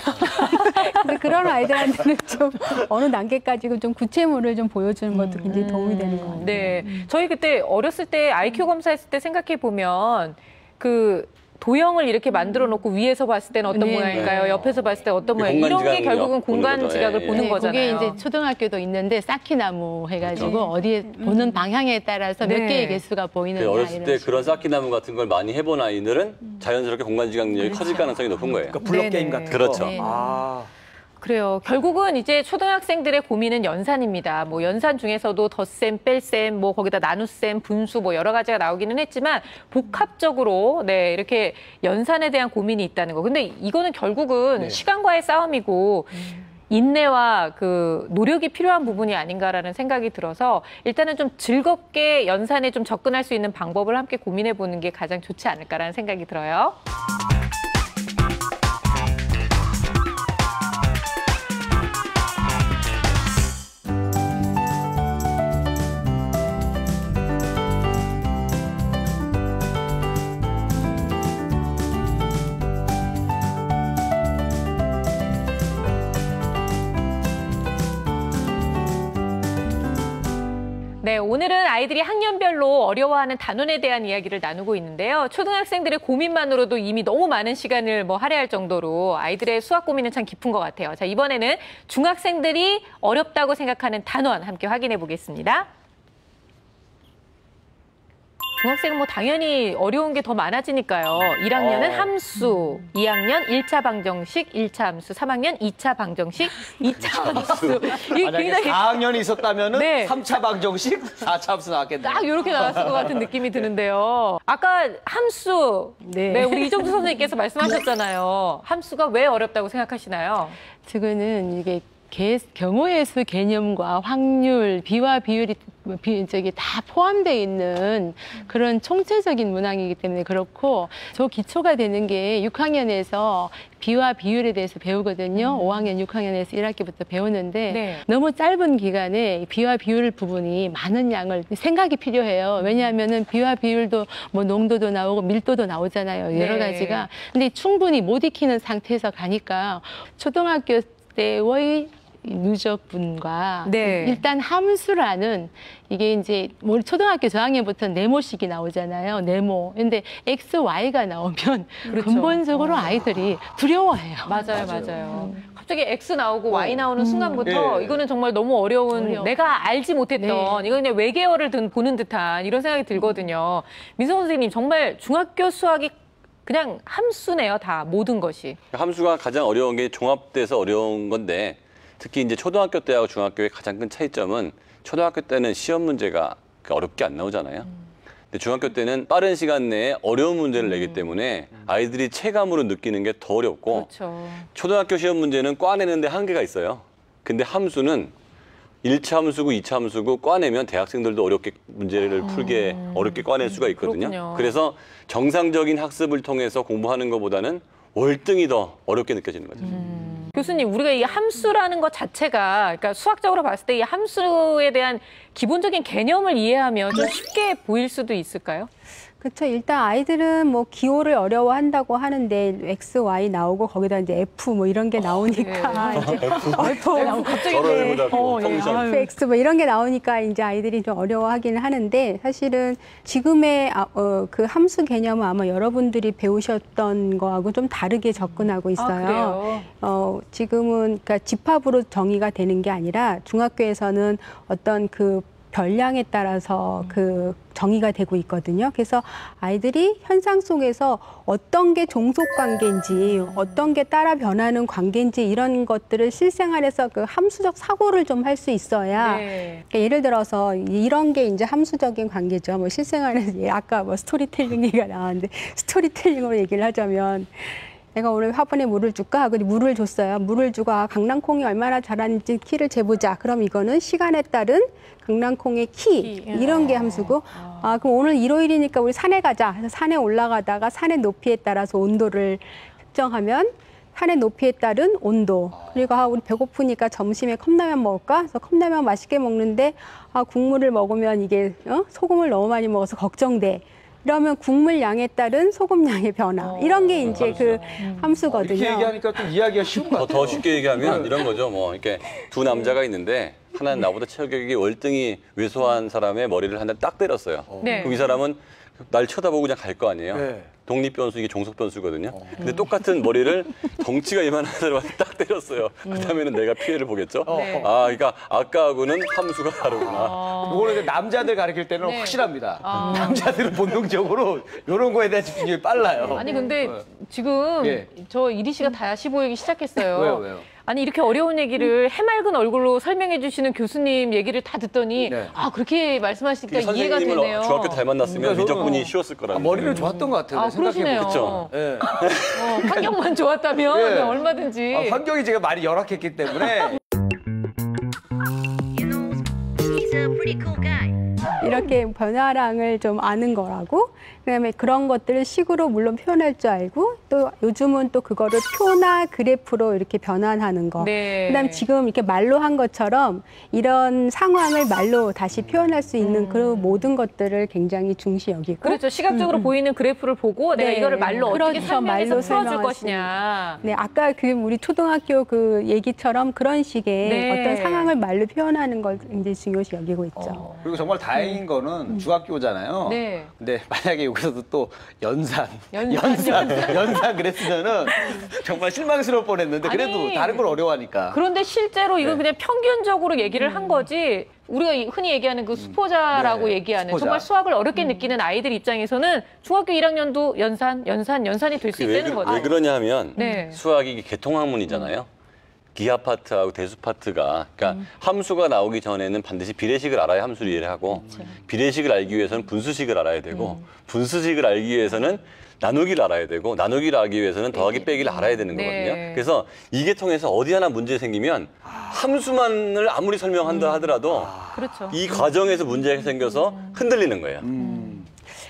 그래서 그런 아이들한테는 좀 어느 단계까지 좀 구체물을 좀 보여주는 것도 굉장히 도움이 되는 것 같아요. 네. 저희 그때 어렸을 때 IQ 검사했을 때 생각해 보면 그 도형을 이렇게 만들어 놓고 위에서 봤을 때는 어떤 네. 모양일까요? 네. 옆에서 봤을 때 어떤 모양? 공간 이런 게 지각력 결국은 보는 공간 거죠. 지각을 예. 보는 네, 거잖아요. 그게 이제 초등학교도 있는데 쌓기나무 해가지고 어디에 보는 방향에 따라서 네. 몇 개의 개수가 보이는 그 어렸을 때 그런 쌓기나무 같은 걸 많이 해본 아이들은 자연스럽게 공간 지각력이 커질 가능성이 높은 거예요. 그러니까 블럭 네네. 게임 같은 거. 그렇죠. 네. 아. 그래요. 결국은 이제 초등학생들의 고민은 연산입니다. 뭐 연산 중에서도 덧셈, 뺄셈, 뭐 거기다 나눗셈, 분수 뭐 여러 가지가 나오기는 했지만 복합적으로 네, 이렇게 연산에 대한 고민이 있다는 거. 근데 이거는 결국은 네. 시간과의 싸움이고 인내와 그 노력이 필요한 부분이 아닌가라는 생각이 들어서 일단은 좀 즐겁게 연산에 좀 접근할 수 있는 방법을 함께 고민해 보는 게 가장 좋지 않을까라는 생각이 들어요. 네, 오늘은 아이들이 학년별로 어려워하는 단원에 대한 이야기를 나누고 있는데요. 초등학생들의 고민만으로도 이미 너무 많은 시간을 할애할 정도로 아이들의 수학 고민은 참 깊은 것 같아요. 자, 이번에는 중학생들이 어렵다고 생각하는 단원 함께 확인해 보겠습니다. 중학생은 당연히 어려운 게 더 많아지니까요. 1학년은 함수, 2학년 1차 방정식, 1차 함수, 3학년 2차 방정식, 2차 함수. 이게 만약에 굉장히 4학년이 있었다면은 네. 3차 방정식, 4차 함수 나왔겠네요. 딱 이렇게 나왔을 것 같은 느낌이 드는데요. 아까 함수, 네, 우리 이정수 선생님께서 말씀하셨잖아요. 함수가 왜 어렵다고 생각하시나요? 지금은 이게 경우의 수 개념과 확률, 비와 비율이 다 포함되어 있는 그런 총체적인 문항이기 때문에 그렇고 저 기초가 되는 게 6학년에서 비와 비율에 대해서 배우거든요. 5학년, 6학년에서 1학기부터 배우는데 네. 너무 짧은 기간에 비와 비율 부분이 많은 양을 생각이 필요해요. 왜냐하면은 비와 비율도 농도도 나오고 밀도도 나오잖아요. 여러 네. 가지가. 근데 충분히 못 익히는 상태에서 가니까 초등학교 때의 누적분과 네. 일단 함수라는 이게 이제 초등학교 저학년부터 네모식이 나오잖아요. 네모. 근데 X, Y가 나오면 그렇죠. 근본적으로 아이들이 두려워해요. 맞아요. 갑자기 X 나오고 Y 나오는 순간부터 예. 이거는 정말 너무 어려운 어려워. 내가 알지 못했던 이거 그냥 외계어를 보는 듯한 이런 생각이 들거든요. 민성 선생님 정말 중학교 수학이 그냥 함수네요. 다 모든 것이. 함수가 가장 어려운 게 종합돼서 어려운 건데 특히 이제 초등학교 때하고 중학교의 가장 큰 차이점은 초등학교 때는 시험 문제가 어렵게 안 나오잖아요. 근데 중학교 때는 빠른 시간 내에 어려운 문제를 내기 때문에 아이들이 체감으로 느끼는 게 더 어렵고 그렇죠. 초등학교 시험 문제는 꽈내는데 한계가 있어요. 근데 함수는 1차 함수고 2차 함수고 꽈내면 대학생들도 어렵게 문제를 풀게 어렵게 꽈낼 수가 있거든요. 그렇군요. 그래서 정상적인 학습을 통해서 공부하는 것보다는 월등히 더 어렵게 느껴지는 거죠. 교수님, 우리가 이 함수라는 것 자체가, 그러니까 수학적으로 봤을 때 이 함수에 대한 기본적인 개념을 이해하면 좀 쉽게 보일 수도 있을까요? 그렇죠. 일단 아이들은 기호를 어려워한다고 하는데 X, Y 나오고 거기다 이제 F 이런 게 나오니까 이제 갑자기 저러보다 펑션. F, X 이런 게 나오니까 이제 아이들이 좀 어려워하기는 하는데 사실은 지금의 그 함수 개념은 아마 여러분들이 배우셨던 거하고 좀 다르게 접근하고 있어요. 그래요? 지금은 그러니까 집합으로 정의가 되는 게 아니라 중학교에서는 어떤 그 별량에 따라서 그 정의가 되고 있거든요. 그래서 아이들이 현상 속에서 어떤 게 종속 관계인지 어떤 게 따라 변하는 관계인지 이런 것들을 실생활에서 그 함수적 사고를 좀 할 수 있어야 네. 그러니까 예를 들어서 이런 게 이제 함수적인 관계죠. 실생활에서 아까 스토리텔링 얘기가 나왔는데 스토리텔링으로 얘기를 하자면 내가 오늘 화분에 물을 줄까 하고 물을 줬어요. 물을 주고 강낭콩이 얼마나 자랐는지 키를 재보자. 그럼 이거는 시간에 따른 강낭콩의 키 이런 게 함수고 그럼 오늘 일요일이니까 우리 산에 가자. 그래서 산에 올라가다가 산의 높이에 따라서 온도를 측정하면 산의 높이에 따른 온도. 그리고 우리 배고프니까 점심에 컵라면 먹을까? 그래서 컵라면 맛있게 먹는데 국물을 먹으면 이게 소금을 너무 많이 먹어서 걱정돼. 이러면 국물 양에 따른 소금 양의 변화. 이런 게 이제 그 함수거든요. 이렇게 얘기하니까 좀 이해하기가 쉬운 것 같아요. 더 쉽게 얘기하면 이런 거죠. 뭐 이렇게 두 남자가 있는데 하나는 나보다 체격이 월등히 왜소한 사람의 머리를 한 대 딱 때렸어요. 네. 그럼 이 사람은 날 쳐다보고 그냥 갈 거 아니에요. 네. 독립변수, 이게 종속변수거든요. 근데 똑같은 머리를 덩치가 이만한 사람한테 딱 때렸어요. 그다음에는 내가 피해를 보겠죠. 네. 그러니까 아까하고는 함수가 다르구나. 이거는 남자들 가르칠 때는 네. 확실합니다. 남자들은 본능적으로 이런 거에 대한 집중력이 빨라요. 아니 근데 지금 예. 저 이리 씨가 다시 보이기 시작했어요. 왜요? 아니 이렇게 어려운 얘기를 해맑은 얼굴로 설명해 주시는 교수님 얘기를 다 듣더니 네. 그렇게 말씀하시니까 이해가 선생님을 되네요. 중학교 잘 만났으면 그러니까 저는 미적분이 쉬웠을 거라는 머리는 좋았던 것 같아요. 그러시네요. 그쵸. 예. 환경만 좋았다면 예. 얼마든지. 환경이 제가 많이 열악했기 때문에 You know, he's a pretty cool guy. 이렇게 변화량을 좀 아는 거라고. 그다음에 그런 것들을 식으로 물론 표현할 줄 알고 또 요즘은 또 그거를 표나 그래프로 이렇게 변환하는 거. 네. 그다음 지금 이렇게 말로 한 것처럼 이런 상황을 말로 다시 표현할 수 있는 그 모든 것들을 굉장히 중시 여기고. 그렇죠. 시각적으로 보이는 그래프를 보고 내가 네. 이거를 말로 어떻게 그렇죠. 설명해서 말로 풀어줄 설명할 수 것이냐. 네, 아까 그 우리 초등학교 그 얘기처럼 그런 식의 네. 어떤 상황을 말로 표현하는 걸 굉장히 중요시 여기고 있죠. 그리고 정말 다행인 거는 중학교잖아요. 네. 근데 만약에 여기서도 또 연산 그랬으면은 정말 실망스러울 뻔했는데 그래도 아니, 다른 걸 어려워하니까. 그런데 실제로 이건 네. 그냥 평균적으로 얘기를 한 거지. 우리가 흔히 얘기하는 그 수포자라고 네, 얘기하는 수포자. 정말 수학을 어렵게 느끼는 아이들 입장에서는 중학교 1학년도 연산이 될 수 있다는 거죠. 왜 그러냐 하면 네. 수학이 이게 개통학문이잖아요. 기하 파트하고 대수 파트가 그러니까 함수가 나오기 전에는 반드시 비례식을 알아야 함수를 이해를 하고 비례식을 알기 위해서는 분수식을 알아야 되고 분수식을 알기 위해서는 나누기를 알아야 되고 나누기를 알기 위해서는 더하기 빼기를 알아야 되는 네. 거거든요. 그래서 이 계통에서 어디 하나 문제 생기면 함수만을 아무리 설명한다 하더라도 그렇죠. 이 과정에서 문제가 생겨서 흔들리는 거예요.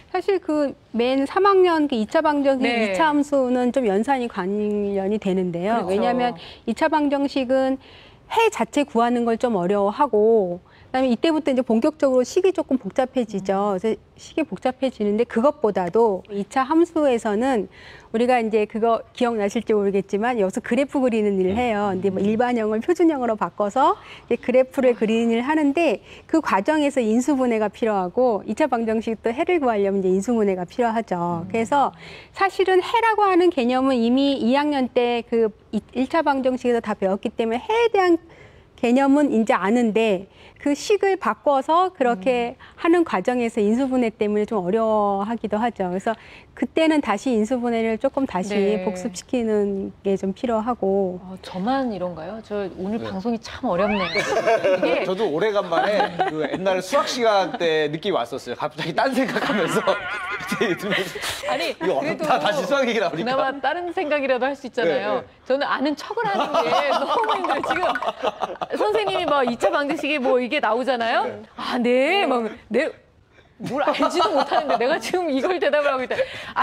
사실 그 맨 3학년 그 2차 방정식, 네. 2차 함수는 좀 연산이 관련이 되는데요. 그렇죠. 왜냐하면 2차 방정식은 해 자체 구하는 걸 좀 어려워하고 그다음에 이때부터 이제 본격적으로 식이 조금 복잡해지죠. 그래서 식이 복잡해지는데 그것보다도 2차 함수에서는 우리가 이제 그거 기억나실지 모르겠지만 여기서 그래프 그리는 일을 해요. 근데 뭐 일반형을 표준형으로 바꿔서 이제 그래프를 그리는 일을 하는데 그 과정에서 인수분해가 필요하고 2차 방정식도 해를 구하려면 이제 인수분해가 필요하죠. 그래서 사실은 해라고 하는 개념은 이미 2학년 때 그 1차 방정식에서 다 배웠기 때문에 해에 대한 개념은 이제 아는데 그 식을 바꿔서 그렇게 하는 과정에서 인수분해 때문에 좀 어려워하기도 하죠. 그래서 그때는 다시 인수분해를 조금 다시 네. 복습시키는 게 좀 필요하고. 저만 이런가요? 저 오늘 방송이 참 어렵네요. 이게 저도 오래간만에 그 옛날 수학 시간 때 느낌이 왔었어요. 갑자기 딴 생각하면서 아니 이거 어렵다. 다시 수학 얘기 나오니까. 그나마 다른 생각이라도 할 수 있잖아요. 네, 네. 저는 아는 척을 하는 게 너무 힘들어요. 지금 선생님이 막 2차 방정식이 뭐 이게 나오잖아요. 뭘 알지도 못하는데 내가 지금 이걸 대답을 하고 있다.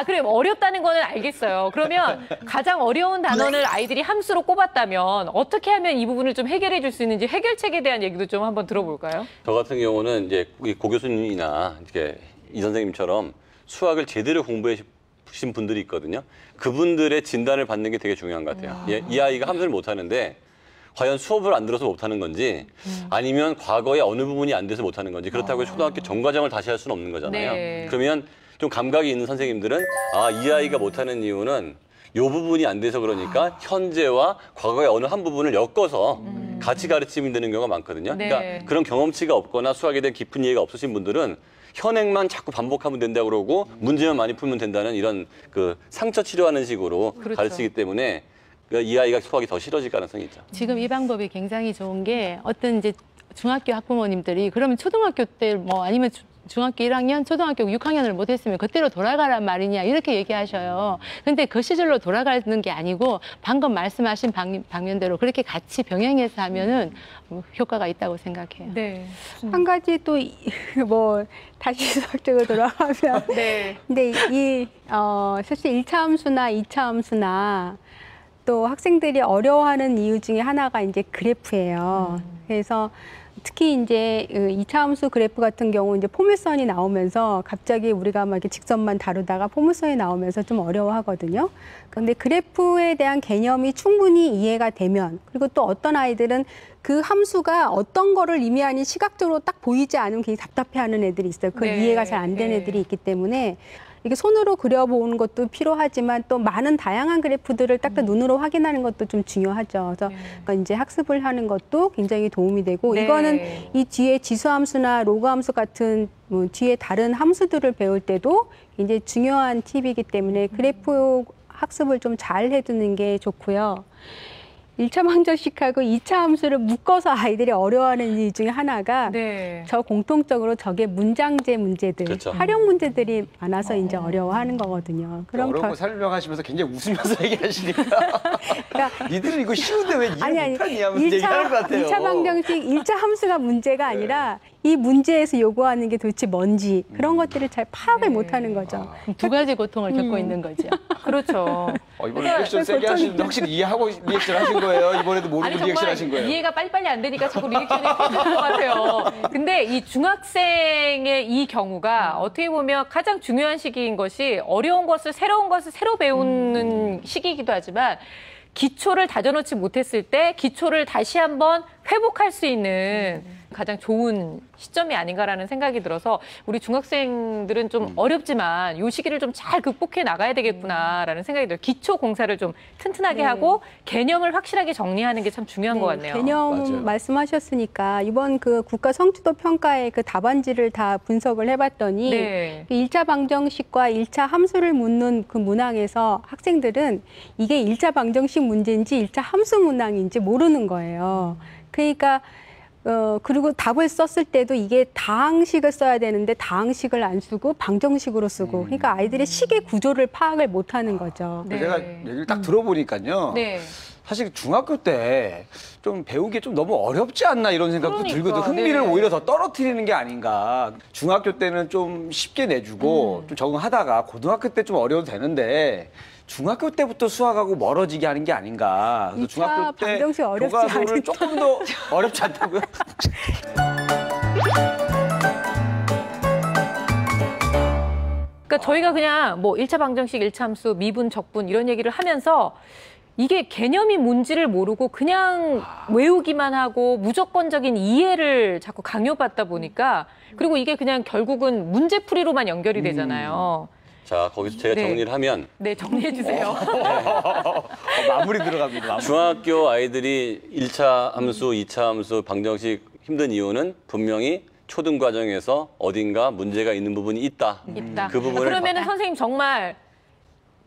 그래 어렵다는 거는 알겠어요. 그러면 가장 어려운 단원을 아이들이 함수로 꼽았다면 어떻게 하면 이 부분을 좀 해결해 줄 수 있는지 해결책에 대한 얘기도 좀 한번 들어볼까요? 저 같은 경우는 이제 고 교수님이나 이렇게 이 선생님처럼 수학을 제대로 공부하신 분들이 있거든요. 그분들의 진단을 받는 게 되게 중요한 것 같아요. 이 아이가 함수를 못하는데 과연 수업을 안 들어서 못하는 건지 아니면 과거에 어느 부분이 안 돼서 못하는 건지 그렇다고 해서 초등학교 전과정을 다시 할 수는 없는 거잖아요. 네. 그러면 좀 감각이 있는 선생님들은 이 아이가 못하는 이유는 이 부분이 안 돼서 그러니까 현재와 과거의 어느 한 부분을 엮어서 같이 가르치면 되는 경우가 많거든요. 네. 그러니까 그런 경험치가 없거나 수학에 대한 깊은 이해가 없으신 분들은 현행만 자꾸 반복하면 된다고 그러고 문제만 많이 풀면 된다는 이런 그 상처 치료하는 식으로 그렇죠. 가르치기 때문에 이 아이가 수학이 더 싫어질 가능성이 있죠. 지금 이 방법이 굉장히 좋은 게 어떤 이제 중학교 학부모님들이 그러면 초등학교 때 뭐 아니면 중학교 1학년, 초등학교 6학년을 못했으면 그때로 돌아가란 말이냐 이렇게 얘기하셔요. 근데 그 시절로 돌아가는 게 아니고 방금 말씀하신 방면대로 그렇게 같이 병행해서 하면은 효과가 있다고 생각해요. 네. 한 가지 또 뭐 다시 수학적으로 돌아가면 네. 근데 사실 1차 함수나 2차 함수나 또 학생들이 어려워하는 이유 중에 하나가 이제 그래프예요. 그래서 특히 이제 2차 함수 그래프 같은 경우 이제 포물선이 나오면서 갑자기 우리가 막 이렇게 직선만 다루다가 포물선이 나오면서 좀 어려워하거든요. 그런데 그래프에 대한 개념이 충분히 이해가 되면, 그리고 또 어떤 아이들은 그 함수가 어떤 거를 의미하니 시각적으로 딱 보이지 않으면 굉장히 답답해하는 애들이 있어요. 그걸 네, 이해가 잘 안 되는 네. 애들이 있기 때문에 이게 손으로 그려보는 것도 필요하지만 또 많은 다양한 그래프들을 딱 눈으로 확인하는 것도 좀 중요하죠. 그래서 그러니까 이제 학습을 하는 것도 굉장히 도움이 되고 네. 이거는 이 뒤에 지수함수나 로그함수 같은 뭐 뒤에 다른 함수들을 배울 때도 굉장히 중요한 팁이기 때문에 그래프 학습을 좀 잘 해두는 게 좋고요. 1차 방정식하고 2차 함수를 묶어서 아이들이 어려워하는 이유 중에 하나가 네. 저 공통적으로 저게 문장제 문제들, 그렇죠. 활용 문제들이 많아서 이제 어려워하는 거거든요. 그럼 어려운 거 설명하시면서 굉장히 웃으면서 얘기하시니까 그러니까 니들은 이거 쉬운데 왜 이해 못하니 하면서 얘기하는 것 같아요. 2차 방정식, 1차 함수가 문제가 아니라 이 문제에서 요구하는 게 도대체 뭔지 그런 것들을 잘 파악을 못하는 거죠. 두 가지 고통을 겪고 있는 거죠. 그렇죠. 이번에 리액션 세게 하시는데 확실히 이해하고 리액션 하신 거예요? 이번에도 모르고 리액션 하신 거예요? 이해가 빨리빨리 안 되니까 자꾸 리액션이 필요할 것 같아요. 근데 이 중학생의 이 경우가 어떻게 보면 가장 중요한 시기인 것이 어려운 것을, 새로운 것을 새로 배우는 시기이기도 하지만 기초를 다져놓지 못했을 때 기초를 다시 한번 회복할 수 있는 가장 좋은 시점이 아닌가라는 생각이 들어서 우리 중학생들은 좀 어렵지만 이 시기를 좀 잘 극복해 나가야 되겠구나라는 생각이 들어요. 기초 공사를 좀 튼튼하게 하고 개념을 확실하게 정리하는 게 참 중요한 것 같네요. 개념 맞아요. 말씀하셨으니까 이번 그 국가 성취도 평가의 그 답안지를 다 분석을 해봤더니 네. 1차 방정식과 1차 함수를 묻는 그 문항에서 학생들은 이게 1차 방정식 문제인지 1차 함수 문항인지 모르는 거예요. 그러니까 그리고 답을 썼을 때도 이게 다항식을 써야 되는데 다항식을 안 쓰고 방정식으로 쓰고 그러니까 아이들의 식의 구조를 파악을 못하는 거죠. 네. 제가 얘기를 딱 들어보니까요. 네. 사실 중학교 때 좀 배우기 좀 너무 어렵지 않나 이런 생각도 그러니까, 들거든. 흥미를 네네. 오히려 더 떨어뜨리는 게 아닌가. 중학교 때는 좀 쉽게 내주고 좀 적응하다가 고등학교 때 좀 어려워도 되는데 중학교 때부터 수학하고 멀어지게 하는 게 아닌가. 그래서 2차 중학교 때 방정식 어렵지 교과서를 않은데. 조금 더 어렵지 않다고요? 그러니까 저희가 그냥 뭐 1차 방정식, 1차 함수, 미분, 적분 이런 얘기를 하면서 이게 개념이 뭔지를 모르고 그냥 외우기만 하고 무조건적인 이해를 자꾸 강요받다 보니까 그리고 이게 그냥 결국은 문제풀이로만 연결이 되잖아요. 자, 거기서 제가 네. 정리를 하면 네, 정리해 주세요. 마무리 들어갑니다. 마무리. 중학교 아이들이 1차 함수, 2차 함수, 방정식 힘든 이유는 분명히 초등 과정에서 어딘가 문제가 있는 부분이 있다. 있다. 그 부분을 그러면은 선생님 정말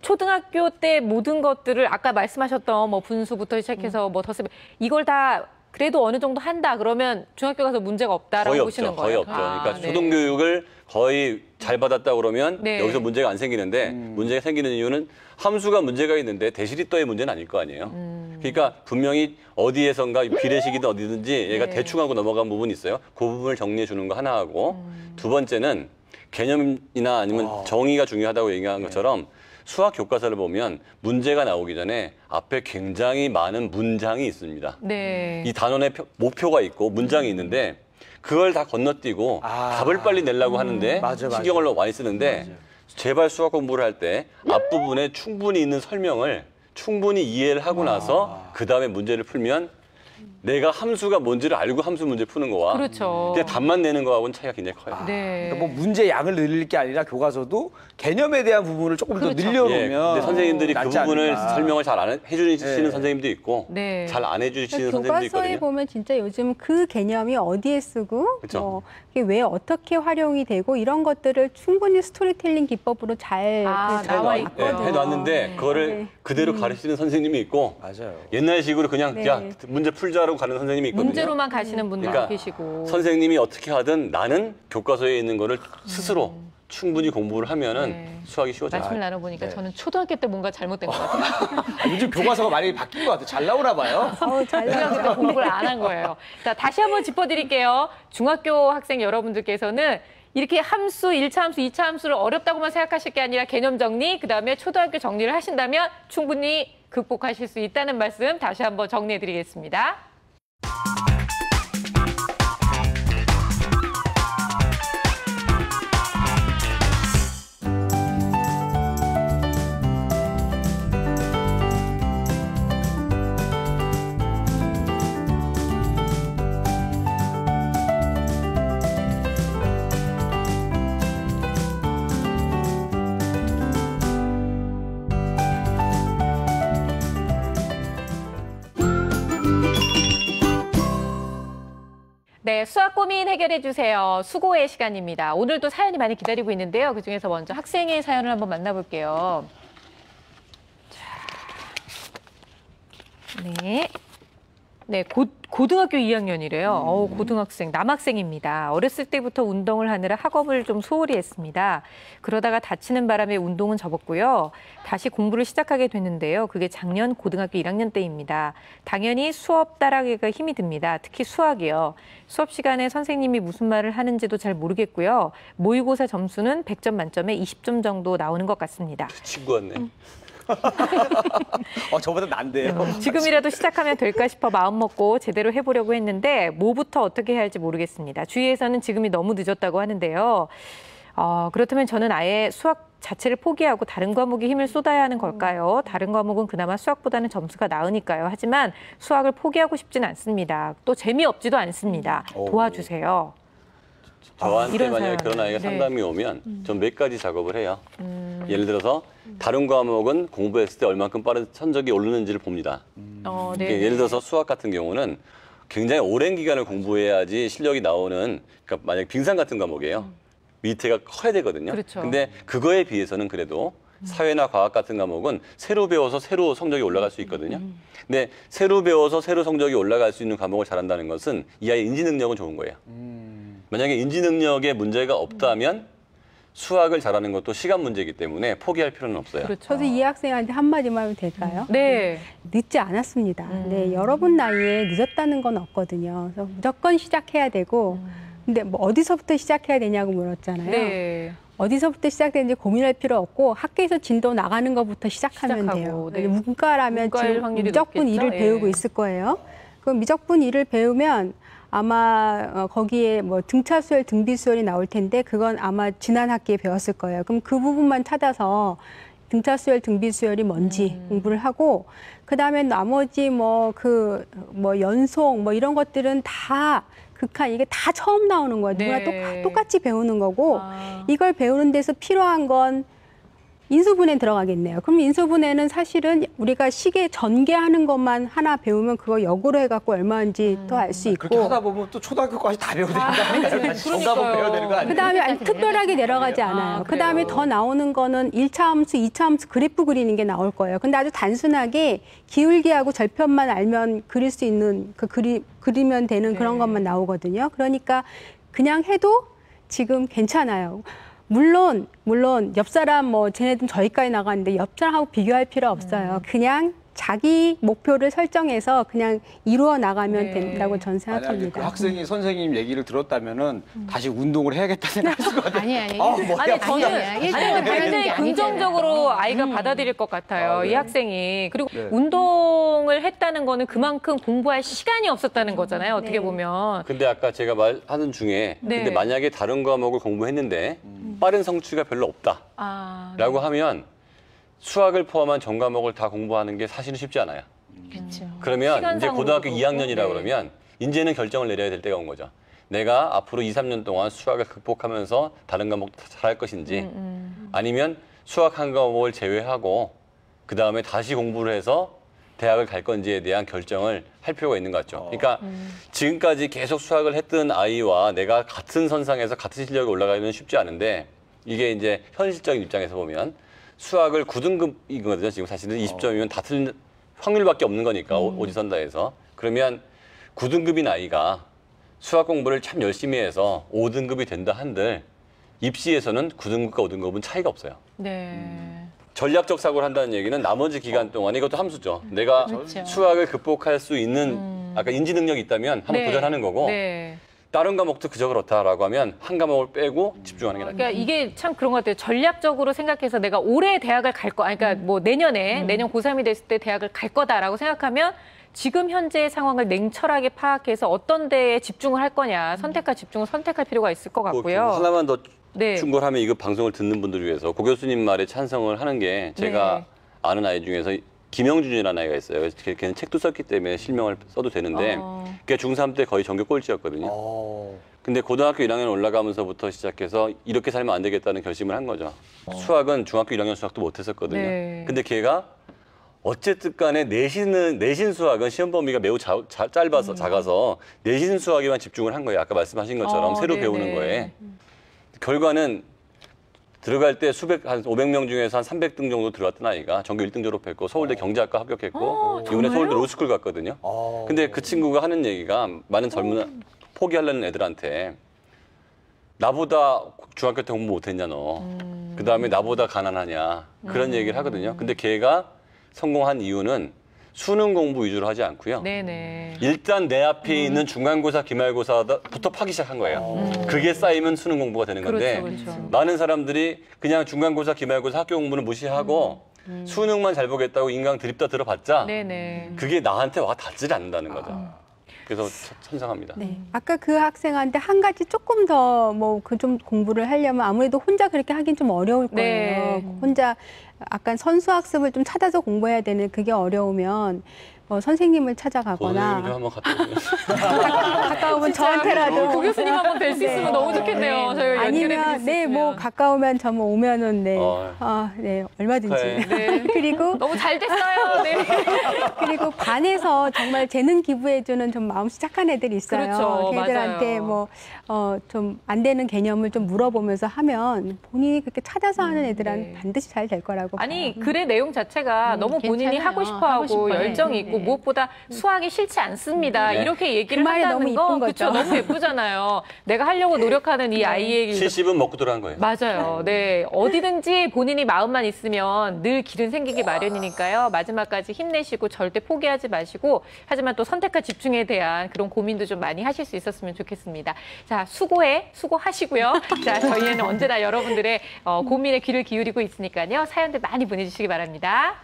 초등학교 때 모든 것들을 아까 말씀하셨던 뭐 분수부터 시작해서 뭐 덧셈 이걸 다 그래도 어느 정도 한다 그러면 중학교 가서 문제가 없다라고 거의 보시는 없죠. 거예요? 거의 없죠. 그러니까 네. 초등교육을 거의 잘 받았다 그러면 네. 여기서 문제가 안 생기는데 문제가 생기는 이유는 함수가 문제가 있는데 대시리더의 문제는 아닐 거 아니에요. 그러니까 분명히 어디에선가 비례식이든 어디든지 얘가 네. 대충 하고 넘어간 부분이 있어요. 그 부분을 정리해 주는 거 하나 하고 두 번째는 개념이나 아니면 정의가 중요하다고 얘기한 것처럼 수학 교과서를 보면 문제가 나오기 전에 앞에 굉장히 많은 문장이 있습니다. 네. 이 단원의 목표가 있고 문장이 있는데 그걸 다 건너뛰고 답을 빨리 내려고 하는데 맞아, 맞아. 신경을 많이 쓰는데 제발 수학 공부를 할 때 앞부분에 충분히 있는 설명을 충분히 이해를 하고 나서 그다음에 문제를 풀면 내가 함수가 뭔지를 알고 함수 문제 푸는 거와 그렇죠. 그냥 답만 내는 거하고는 차이가 굉장히 커요. 네. 그러니까 뭐 문제 양을 늘릴 게 아니라 교과서도 개념에 대한 부분을 조금 더 그렇죠. 늘려놓으면 예, 근데 선생님들이 그 낫지 부분을 않을까. 설명을 잘 안 해주시는 네. 선생님도 있고 네. 잘 안 해주시는 선생님도 교과서에 있거든요. 보면 진짜 요즘 그 개념이 어디에 쓰고 그쵸. 뭐 이게 왜 어떻게 활용이 되고 이런 것들을 충분히 스토리텔링 기법으로 잘 나와 네, 있거든요. 해놨는데 그거를 네. 그대로 가르치는 선생님이 있고 맞아요. 옛날식으로 그냥 네. 야 문제 풀자라고 하고 가는 선생님이 있거든요. 문제로만 가시는 분들도 그러니까 계시고. 선생님이 어떻게 하든 나는 교과서에 있는 거를 스스로 충분히 공부를 하면은 네. 수학이 쉬워져요. 말씀을 나눠보니까 네. 저는 초등학교 때 뭔가 잘못된 것 같아요. 요즘 교과서가 많이 바뀐 것 같아요. 잘 나오나 봐요. 잘 초등학교 때 공부를 안 한 거예요. 자, 다시 한번 짚어드릴게요. 중학교 학생 여러분들께서는 이렇게 함수, 1차 함수, 2차 함수를 어렵다고만 생각하실 게 아니라 개념 정리, 그다음에 초등학교 정리를 하신다면 충분히 극복하실 수 있다는 말씀 다시 한번 정리해드리겠습니다. 네, 수학 고민 해결해 주세요. 수고의 시간입니다. 오늘도 사연이 많이 기다리고 있는데요. 그중에서 먼저 학생의 사연을 한번 만나볼게요. 자, 네. 네, 고등학교 2학년이래요. 고등학생, 남학생입니다. 어렸을 때부터 운동을 하느라 학업을 좀 소홀히 했습니다. 그러다가 다치는 바람에 운동은 접었고요. 다시 공부를 시작하게 됐는데요. 그게 작년 고등학교 1학년 때입니다. 당연히 수업 따라가기가 힘이 듭니다. 특히 수학이요. 수업 시간에 선생님이 무슨 말을 하는지도 잘 모르겠고요. 모의고사 점수는 100점 만점에 20점 정도 나오는 것 같습니다. 친구 같네. 저보다 난데요. 지금이라도 시작하면 될까 싶어 마음먹고 제대로 해보려고 했는데 뭐부터 어떻게 해야 할지 모르겠습니다. 주위에서는 지금이 너무 늦었다고 하는데요. 그렇다면 저는 아예 수학 자체를 포기하고 다른 과목에 힘을 쏟아야 하는 걸까요? 다른 과목은 그나마 수학보다는 점수가 나으니까요. 하지만 수학을 포기하고 싶지는 않습니다. 또 재미없지도 않습니다. 도와주세요. 저한테 이런 만약에 사연. 그런 아이가 네. 상담이 오면 전 몇 가지 작업을 해요. 예를 들어서 다른 과목은 공부했을 때 얼만큼 빠른 성적이 오르는지를 봅니다. 네. 예를 들어서 수학 같은 경우는 굉장히 오랜 기간을 공부해야지 실력이 나오는, 그러니까 만약 빙상 같은 과목이에요. 밑에가 커야 되거든요. 그렇죠. 근데 그거에 비해서는 그래도 사회나 과학 같은 과목은 새로 배워서 새로 성적이 올라갈 수 있거든요. 근데 새로 배워서 새로 성적이 올라갈 수 있는 과목을 잘한다는 것은 이 아이의 인지 능력은 좋은 거예요. 만약에 인지 능력에 문제가 없다면 수학을 잘하는 것도 시간 문제이기 때문에 포기할 필요는 없어요. 그렇죠. 저도 이 학생한테 한마디만 하면 될까요? 네. 늦지 않았습니다. 네, 여러분 나이에 늦었다는 건 없거든요. 그래서 무조건 시작해야 되고, 근데 뭐 어디서부터 시작해야 되냐고 물었잖아요. 네. 어디서부터 시작되는지 고민할 필요 없고 학교에서 진도 나가는 것부터 시작하면 시작하고, 돼요. 네. 문과라면 문과일 지금 확률이 미적분 높겠죠? 2를 예. 배우고 있을 거예요. 그럼 미적분 2를 배우면 아마 거기에 뭐 등차수열, 등비수열이 나올 텐데 그건 아마 지난 학기에 배웠을 거예요. 그럼 그 부분만 찾아서 등차수열, 등비수열이 뭔지 공부를 하고 그다음에 나머지 뭐 연속 뭐 이런 것들은 다 극한 이게 다 처음 나오는 거예요. 누구나 네. 똑같이 배우는 거고 이걸 배우는 데서 필요한 건 인수분해 들어가겠네요. 그럼 인수분해는 사실은 우리가 시계 전개하는 것만 하나 배우면 그거 역으로 해갖고 얼마인지 또 알 수 그렇게 있고 하다 보면 또 초등학교까지 다 배워야 되는 거 아니에요? 다시 정답을 그러니까요. 배워야 되는 거 아니에요? 그다음에 특별하게 내려가지 아, 않아요. 그래요? 그다음에 더 나오는 거는 1차 함수, 2차 함수 그래프 그리는 게 나올 거예요. 근데 아주 단순하게 기울기하고 절편만 알면 그릴 수 있는 그리면 되는 그런 것만 나오거든요. 그러니까 그냥 해도 지금 괜찮아요. 물론 옆 사람 쟤네들은 저기까지 나갔는데 옆 사람하고 비교할 필요 없어요. 그냥 자기 목표를 설정해서 그냥 이루어 나가면 네. 된다고 저는 만약에 그 생각합니다. 학생이 선생님 얘기를 들었다면은 다시 운동을 해야겠다 생각했을 것 같아요. 아니. 뭐야. 아니 저는 아니야. 일단은 바라는 굉장히 게 긍정적으로 아이가 받아들일 것 같아요. 네. 이 학생이. 그리고 네. 운동을 했다는 거는 그만큼 공부할 시간이 없었다는 거잖아요. 어떻게 보면. 근데 아까 제가 말하는 중에 네. 근데 만약에 다른 과목을 공부했는데 빠른 성취가 별로 없다라고 아, 하면 수학을 포함한 전 과목을 다 공부하는 게 사실은 쉽지 않아요. 그렇죠. 그러면 이제 시간상으로도 고등학교 그렇고. 2학년이라 네. 그러면 이제는 결정을 내려야 될 때가 온 거죠. 내가 앞으로 2, 3년 동안 수학을 극복하면서 다른 과목 잘할 것인지 아니면 수학 한 과목을 제외하고 그다음에 다시 공부를 해서 대학을 갈 건지에 대한 결정을 할 필요가 있는 것 같죠. 그러니까 지금까지 계속 수학을 했던 아이와 내가 같은 선상에서 같은 실력이 올라가기는 쉽지 않은데 이게 이제 현실적인 입장에서 보면 수학을 9등급이거든요. 지금 사실은 20점이면 다 틀린 확률밖에 없는 거니까 오지선다에서. 그러면 9등급인 아이가 수학 공부를 참 열심히 해서 5등급이 된다 한들 입시에서는 9등급과 5등급은 차이가 없어요. 네. 전략적 사고를 한다는 얘기는 나머지 기간 동안 이것도 함수죠. 내가 그렇죠. 수학을 극복할 수 있는 아까 인지 능력이 있다면 한번 네. 도전하는 거고 네. 다른 과목도 그저 그렇다라고 하면 한 과목을 빼고 집중하는 게 낫죠. 그러니까 이게 참 그런 것 같아요. 전략적으로 생각해서 내가 올해 대학을 갈 거, 그러니까 뭐 내년에 내년 고3이 됐을 때 대학을 갈 거다라고 생각하면 지금 현재의 상황을 냉철하게 파악해서 어떤 데에 집중을 할 거냐, 선택과 집중을 선택할 필요가 있을 것 같고요. 하나만 더 네. 충고하면 이거 방송을 듣는 분들을 위해서 고 교수님 말에 찬성을 하는 게 제가 네. 아는 아이 중에서 김영준이라는 아이가 있어요. 그래서 걔는 책도 썼기 때문에 실명을 써도 되는데 걔 중3 때 거의 전교 꼴찌였거든요. 근데 고등학교 1학년 올라가면서부터 시작해서 이렇게 살면 안 되겠다는 결심을 한 거죠. 수학은 중학교 1학년 수학도 못했었거든요. 네. 근데 걔가 어쨌든 간에 내신 수학은 시험 범위가 매우 짧아서 작아서 내신 수학에만 집중을 한 거예요. 아까 말씀하신 것처럼 새로 네네. 배우는 거에. 결과는 들어갈 때 한 500명 중에서 한 300등 정도 들어왔던 아이가 전교 1등 졸업했고 서울대 경제학과 합격했고 이번에 서울대 로스쿨 갔거든요. 근데 그 친구가 하는 얘기가 많은 젊은 포기하려는 애들한테 나보다 중학교 때 공부 못했냐 너. 그다음에 나보다 가난하냐. 그런 얘기를 하거든요. 근데 걔가 성공한 이유는 수능 공부 위주로 하지 않고요. 네네. 일단 내 앞에 있는 중간고사, 기말고사부터 파기 시작한 거예요. 그게 쌓이면 수능 공부가 되는 건데 그렇죠, 그렇죠. 많은 사람들이 그냥 중간고사, 기말고사 학교 공부는 무시하고 수능만 잘 보겠다고 인강 드립다 들어봤자 네네. 그게 나한테 와 닿지를 않는다는 거죠. 그래서 찬성합니다. 네. 아까 그 학생한테 한 가지 조금 더 뭐 그 좀 공부를 하려면 아무래도 혼자 그렇게 하긴 좀 어려울 거예요. 네. 혼자 약간 선수학습을 좀 찾아서 공부해야 되는 그게 어려우면 뭐 선생님을 찾아가거나 선생님 좀 한번 갔다 오세요. 가까우면 저한테라도 고 교수님 한번 뵐 수 있으면 너무 좋겠네요. 저희가 아니면 네 뭐 가까우면 저 뭐 오면은 네. 네, 얼마든지. 네. 그리고 너무 잘 됐어요. 네. 그리고 반에서 정말 재능 기부해주는 좀 마음씨 착한 애들이 있어요. 그렇죠, 걔들한테 맞아요. 뭐 좀 안 되는 개념을 좀 물어보면서 하면 본인이 그렇게 찾아서 하는 애들은 네. 반드시 잘 될 거라고. 아니 봐요. 글의 내용 자체가 너무 본인이 괜찮아요. 하고 싶어하고 하고 싶어요. 열정이 있고 네. 무엇보다 수학이 싫지 않습니다. 네. 이렇게 얘기를 그 말이 한다는 너무 거 이쁜 그렇죠. 거죠. 너무 예쁘잖아요. 내가 하려고 노력하는 이 아이의 70은 먹고 들어간 거예요. 맞아요. 네. 어디든지 본인이 마음만 있으면 늘 길은 생기기 마련이니까요. 마지막까지 힘내시고 절대 포기하지 마시고 하지만 또 선택과 집중에 대한 그런 고민도 좀 많이 하실 수 있었으면 좋겠습니다. 자, 수고하시고요. 자, 저희는 언제나 여러분들의 고민에 귀를 기울이고 있으니까요. 사연들 많이 보내주시기 바랍니다.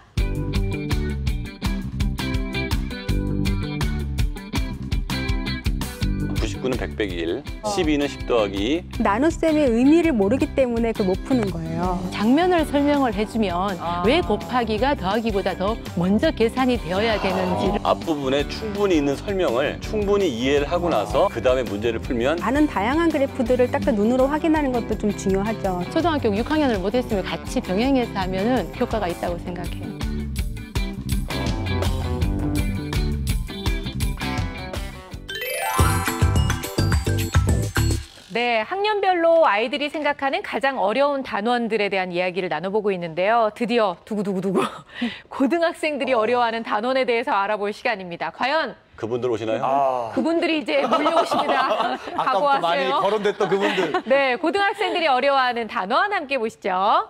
99는 100 빼기 1, 12는 10 더하기 2. 나눗셈의 의미를 모르기 때문에 그걸 못 푸는 거예요. 장면을 설명을 해주면 왜 곱하기가 더하기보다 더 먼저 계산이 되어야 되는지를 앞부분에 충분히 있는 설명을 충분히 이해를 하고 나서 그 다음에 문제를 풀면 많은 다양한 그래프들을 딱 눈으로 확인하는 것도 좀 중요하죠. 초등학교 6학년을 못했으면 같이 병행해서 하면은 효과가 있다고 생각해요. 네, 학년별로 아이들이 생각하는 가장 어려운 단원들에 대한 이야기를 나눠보고 있는데요. 드디어 두구두구두구 고등학생들이 어려워하는 단원에 대해서 알아볼 시간입니다. 과연 그분들 오시나요? 그분들이 이제 몰려오십니다. 아까부터 많이 각오하세요. 거론됐던 그분들. 네, 고등학생들이 어려워하는 단원 함께 보시죠.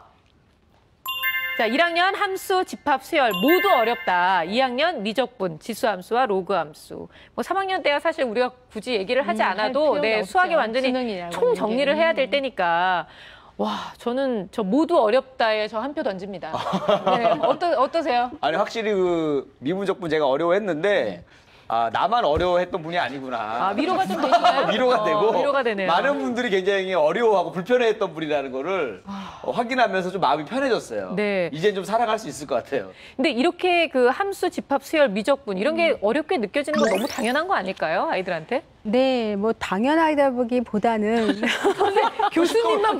자, 1학년 함수, 집합, 수열 모두 어렵다. 2학년 미적분, 지수함수와 로그함수. 뭐 3학년 때야 사실 우리가 굳이 얘기를 하지 할 않아도 필요가 네, 없죠. 수학이 완전히 수능이라고 총 정리를 하는 게. 해야 될 때니까. 와, 저는 저 모두 어렵다에 저 한 표 던집니다. 네, 어떠세요? 아니 확실히 그 미분적분 제가 어려워했는데 나만 어려워했던 분이 아니구나. 아, 위로가 좀 되시나요? 위로가 되고 위로가 되네요. 많은 분들이 굉장히 어려워하고 불편해했던 분이라는 거를 확인하면서 좀 마음이 편해졌어요. 네. 이제 좀 살아갈 수 있을 것 같아요. 근데 이렇게 그 함수, 집합, 수열, 미적분 이런 게 어렵게 느껴지는 건 너무 당연한 거 아닐까요? 아이들한테? 네, 뭐 당연하다기보다는 교수님만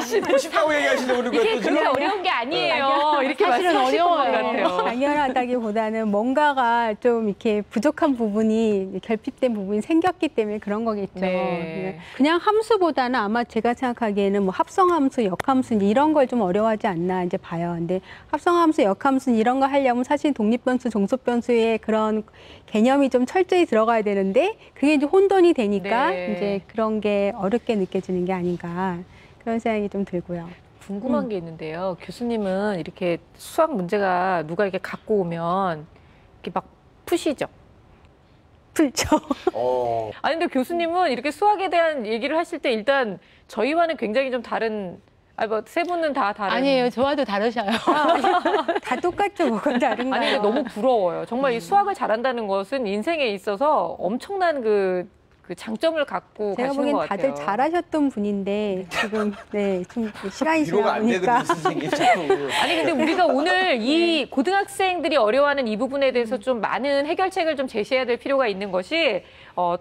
쉽다고 쉽다고 얘기하시는 우리 이게 그렇게 어려운 게 아니에요. 이렇게 사실은 말씀하실 것 어려워요. 같아요. 당연하다기보다는 뭔가가 좀 이렇게 부족한 부분이 결핍된 부분이 생겼기 때문에 그런 거겠죠. 네. 그냥 함수보다는 아마 제가 생각하기에는 뭐 합성함수, 역함수 이런 걸 좀 어려워하지 않나 이제 봐요. 근데 합성함수, 역함수 이런 거 하려면 사실 독립변수, 종속변수의 그런 개념이 좀 철저히 들어가야 되는데 그게 이제 혼돈이 되니까 네. 이제 그런 게 어렵게 느껴지는 게 아닌가 그런 생각이 좀 들고요. 궁금한 게 있는데요. 교수님은 이렇게 수학 문제가 누가 이렇게 갖고 오면 이렇게 막 푸시죠? 풀죠. 아니, 근데 교수님은 이렇게 수학에 대한 얘기를 하실 때 일단 저희와는 굉장히 좀 다른, 뭐 세 분은 다 다른. 아니에요. 저와도 다르셔요. 다 똑같죠. 뭐가 다른가요? 아니, 근데 너무 부러워요. 정말 이 수학을 잘한다는 것은 인생에 있어서 엄청난 그 장점을 갖고 제가 가시는 보기엔 것 같아요. 다들 잘하셨던 분인데 지금 좀 시간이 위로가 지나 안 되거든요, 보니까 선생님. 자꾸. 아니, 근데 우리가 오늘 이 고등학생들이 어려워하는 이 부분에 대해서 좀 많은 해결책을 좀 제시해야 될 필요가 있는 것이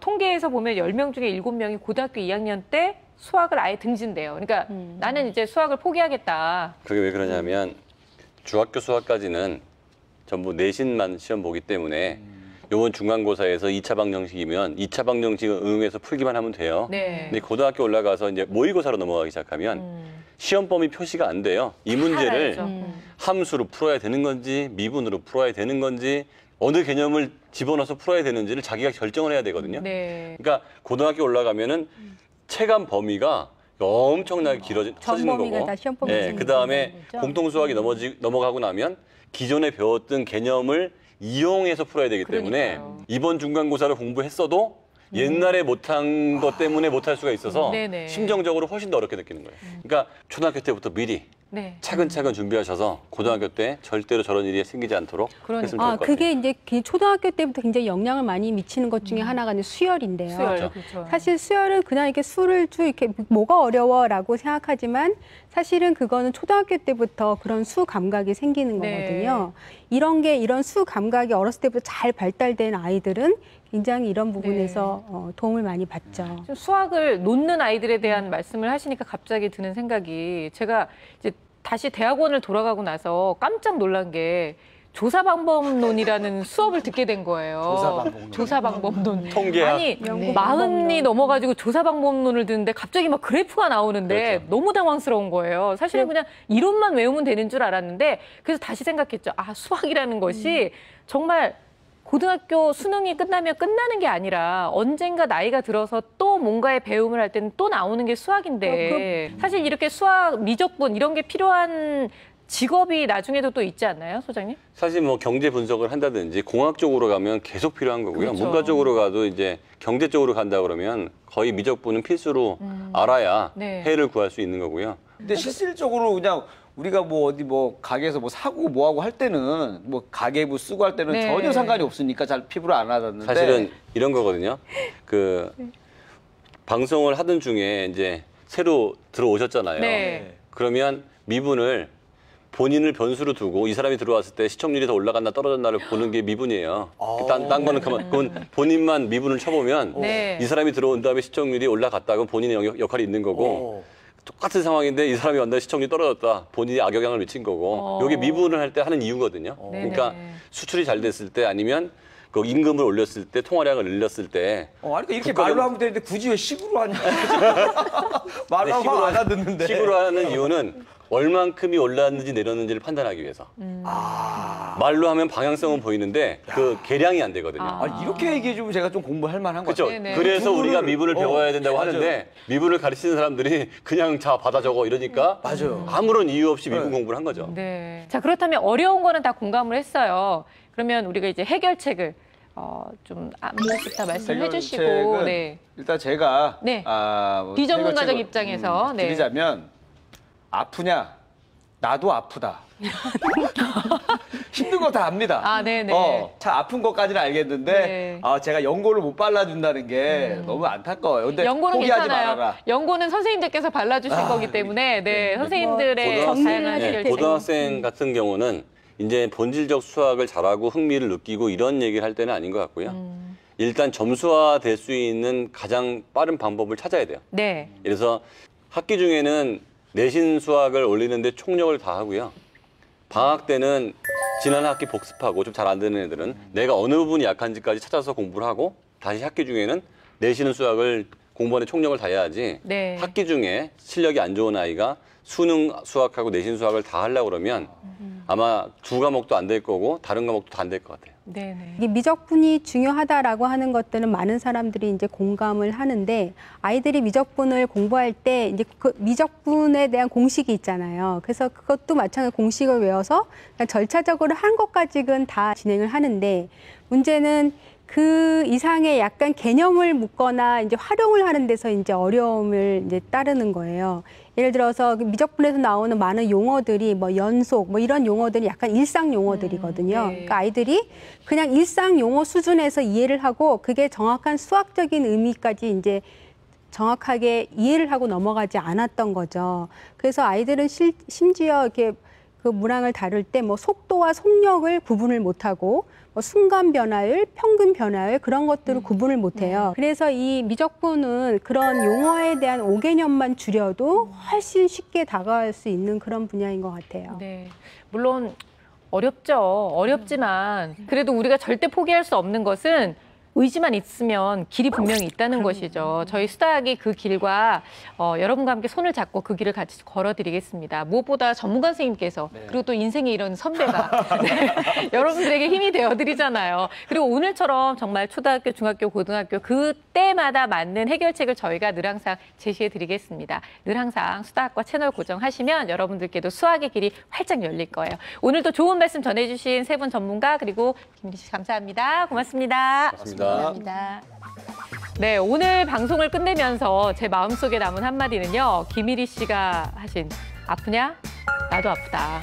통계에서 보면 10명 중에 7명이 고등학교 2학년 때 수학을 아예 등진대요. 그러니까 나는 이제 수학을 포기하겠다. 그게 왜 그러냐면 중학교 수학까지는 전부 내신만 시험 보기 때문에 요번 중간고사에서 2차 방정식이면 2차 방정식을 응용해서 풀기만 하면 돼요. 네. 근데 고등학교 올라가서 이제 모의고사로 넘어가기 시작하면 시험 범위 표시가 안 돼요. 이 문제를 알아야죠. 함수로 풀어야 되는 건지 미분으로 풀어야 되는 건지 어느 개념을 집어넣어서 풀어야 되는지를 자기가 결정을 해야 되거든요. 네. 그러니까 고등학교 올라가면은 체감 범위가 엄청나게 커지는 범위가 거고, 다 시험 범위가 그 생기는 다음에 거죠. 공통 수학이 넘어가고 나면 기존에 배웠던 개념을 이용해서 풀어야 되기 때문에 그러니까요. 이번 중간고사를 공부했어도 옛날에 못한 것 때문에 못할 수가 있어서 네네. 심정적으로 훨씬 더 어렵게 느끼는 거예요. 그러니까 초등학교 때부터 미리 네. 차근차근 준비하셔서 고등학교 때 절대로 저런 일이 생기지 않도록 그러니까. 했으면 좋을 것 같아요. 그게 이제 초등학교 때부터 굉장히 영향을 많이 미치는 것 중에 하나가 이제 수열인데요. 수열. 그렇죠. 그렇죠. 사실 수열은 그냥 이렇게 수를 쭉 이렇게 뭐가 어려워라고 생각하지만 사실은 그거는 초등학교 때부터 그런 수 감각이 생기는 네. 거거든요. 이런 수 감각이 어렸을 때부터 잘 발달된 아이들은 굉장히 이런 부분에서 도움을 많이 받죠. 좀 수학을 놓는 아이들에 대한 말씀을 하시니까 갑자기 드는 생각이 제가 이제 다시 대학원을 돌아가고 나서 깜짝 놀란 게 조사방법론이라는 수업을 듣게 된 거예요. 조사방법론. 통계학. 아니, 연구 마흔이 넘어가지고 조사방법론을 듣는데 갑자기 막 그래프가 나오는데 그렇죠. 너무 당황스러운 거예요. 사실은 그냥 이론만 외우면 되는 줄 알았는데 그래서 다시 생각했죠. 아, 수학이라는 것이 정말 고등학교 수능이 끝나면 끝나는 게 아니라 언젠가 나이가 들어서 또 뭔가의 배움을 할 때는 또 나오는 게 수학인데 사실 이렇게 수학, 미적분 이런 게 필요한 직업이 나중에도 또 있지 않나요, 소장님? 사실 뭐 경제 분석을 한다든지 공학 쪽으로 가면 계속 필요한 거고요. 그렇죠. 문과 쪽으로 가도 이제 경제 쪽으로 간다 그러면 거의 미적분은 필수로 알아야 네. 해를 구할 수 있는 거고요. 근데 실질적으로 그냥 우리가 뭐 어디 뭐 가게에서 뭐 사고 뭐 하고 할 때는 뭐 가계부 쓰고 할 때는 네. 전혀 상관이 없으니까 잘 피부를 안 하았는데 사실은 이런 거거든요. 그 방송을 하던 중에 이제 새로 들어오셨잖아요. 네. 그러면 미분을 본인을 변수로 두고 이 사람이 들어왔을 때 시청률이 더 올라갔나 떨어졌나를 보는 게 미분이에요. 딴 거는 그건 본인만 미분을 쳐보면 네. 이 사람이 들어온 다음에 시청률이 올라갔다. 그럼 본인의 역할이 있는 거고 똑같은 상황인데 이 사람이 왔는데 시청률이 떨어졌다. 본인이 악영향을 미친 거고 이게 미분을 할 때 하는 이유거든요. 그러니까 네네. 수출이 잘 됐을 때 아니면 그 임금을 올렸을 때 통화량을 늘렸을 때 아니 그러니까 이렇게 국가가- 말로 하면 되는데 굳이 왜 식으로 하냐? 말로 하면 식으로 안 알아듣는데. 식으로 하는 이유는 얼만큼이 올랐는지 내렸는지를 판단하기 위해서. 말로 하면 방향성은 보이는데 그 계량이 안 되거든요. 아, 이렇게 얘기해 주면 제가 좀 공부할 만한 것 그렇죠. 같아요. 네네. 그래서 우리가 미분을- 미분을 배워야 된다고 맞아요. 하는데 미분을 가르치는 사람들이 그냥 자 받아 적어 이러니까 맞아요. 아무런 이유 없이 미분 공부를 한 거죠. 네. 자, 그렇다면 어려운 거는 다 공감을 했어요. 그러면 우리가 이제 해결책을 좀 한 번씩 다 말씀해 주시고, 해결책은 네. 일단 제가 네. 뭐 비전문가적 해결책을, 입장에서, 네. 드리자면 아프냐? 나도 아프다. 힘든 거 다 압니다. 아, 네네. 참 아픈 것까지는 알겠는데 네. 제가 연고를 못 발라준다는 게 너무 안타까워요. 근데 연고는 포기하지 괜찮아요. 말아라. 연고는 선생님들께서 발라주실 거기 때문에, 네, 선생님들의 고등학생, 다양한 네, 해결책. 고등학생 같은 경우는 이제 본질적 수학을 잘하고 흥미를 느끼고 이런 얘기를 할 때는 아닌 것 같고요. 일단 점수화 될 수 있는 가장 빠른 방법을 찾아야 돼요. 네. 그래서 학기 중에는 내신 수학을 올리는데 총력을 다하고요. 방학 때는 지난 학기 복습하고 좀 잘 안 되는 애들은 내가 어느 부분이 약한지까지 찾아서 공부를 하고 다시 학기 중에는 내신 수학을 공부하는 총력을 다해야지 네. 학기 중에 실력이 안 좋은 아이가 수능 수학하고 내신 수학을 다 하려고 그러면 아마 두 과목도 안 될 거고 다른 과목도 다 안 될 것 같아요. 네네. 이게 미적분이 중요하다라고 하는 것들은 많은 사람들이 이제 공감을 하는데 아이들이 미적분을 공부할 때 이제 그 미적분에 대한 공식이 있잖아요. 그래서 그것도 마찬가지로 공식을 외워서 그냥 절차적으로 한 것까지는 다 진행을 하는데 문제는 그 이상의 약간 개념을 묻거나 이제 활용을 하는 데서 이제 어려움을 이제 따르는 거예요. 예를 들어서 미적분에서 나오는 많은 용어들이 뭐 연속 뭐 이런 용어들이 약간 일상 용어들이거든요. 네. 그러니까 아이들이 그냥 일상 용어 수준에서 이해를 하고 그게 정확한 수학적인 의미까지 이제 정확하게 이해를 하고 넘어가지 않았던 거죠. 그래서 아이들은 심지어 이렇게 그 문항을 다룰 때 뭐 속도와 속력을 구분을 못하고 뭐 순간 변화율, 평균 변화율 그런 것들을 구분을 못해요. 그래서 이 미적분은 그런 용어에 대한 5개념만 줄여도 훨씬 쉽게 다가갈 수 있는 그런 분야인 것 같아요. 네. 물론 어렵죠. 어렵지만 그래도 우리가 절대 포기할 수 없는 것은 의지만 있으면 길이 분명히 있다는 것이죠. 저희 수다학이 그 길과 여러분과 함께 손을 잡고 그 길을 같이 걸어드리겠습니다. 무엇보다 전문가 선생님께서 그리고 또 인생에 이런 선배가 네, 여러분들에게 힘이 되어드리잖아요. 그리고 오늘처럼 정말 초등학교, 중학교, 고등학교 그때마다 맞는 해결책을 저희가 늘 항상 제시해드리겠습니다. 늘 항상 수다학과 채널 고정하시면 여러분들께도 수학의 길이 활짝 열릴 거예요. 오늘도 좋은 말씀 전해주신 세 분 전문가 그리고 김미리 씨 감사합니다. 고맙습니다. 고맙습니다. 감사합니다. 네, 오늘 방송을 끝내면서 제 마음속에 남은 한마디는요. 김일희 씨가 하신 아프냐? 나도 아프다.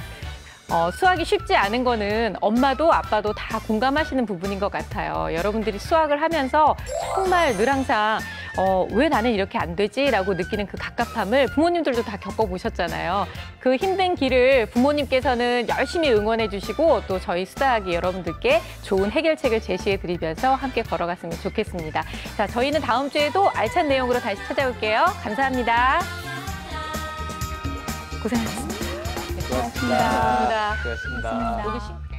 수학이 쉽지 않은 거는 엄마도 아빠도 다 공감하시는 부분인 것 같아요. 여러분들이 수학을 하면서 정말 늘 항상 왜 나는 이렇게 안 되지? 라고 느끼는 그 갑갑함을 부모님들도 다 겪어보셨잖아요. 그 힘든 길을 부모님께서는 열심히 응원해 주시고 또 저희 수다학이 여러분들께 좋은 해결책을 제시해 드리면서 함께 걸어갔으면 좋겠습니다. 자, 저희는 다음 주에도 알찬 내용으로 다시 찾아올게요. 감사합니다. 고생하셨습니다. 고맙습니다. 감사합니다. 고맙습니다. 여기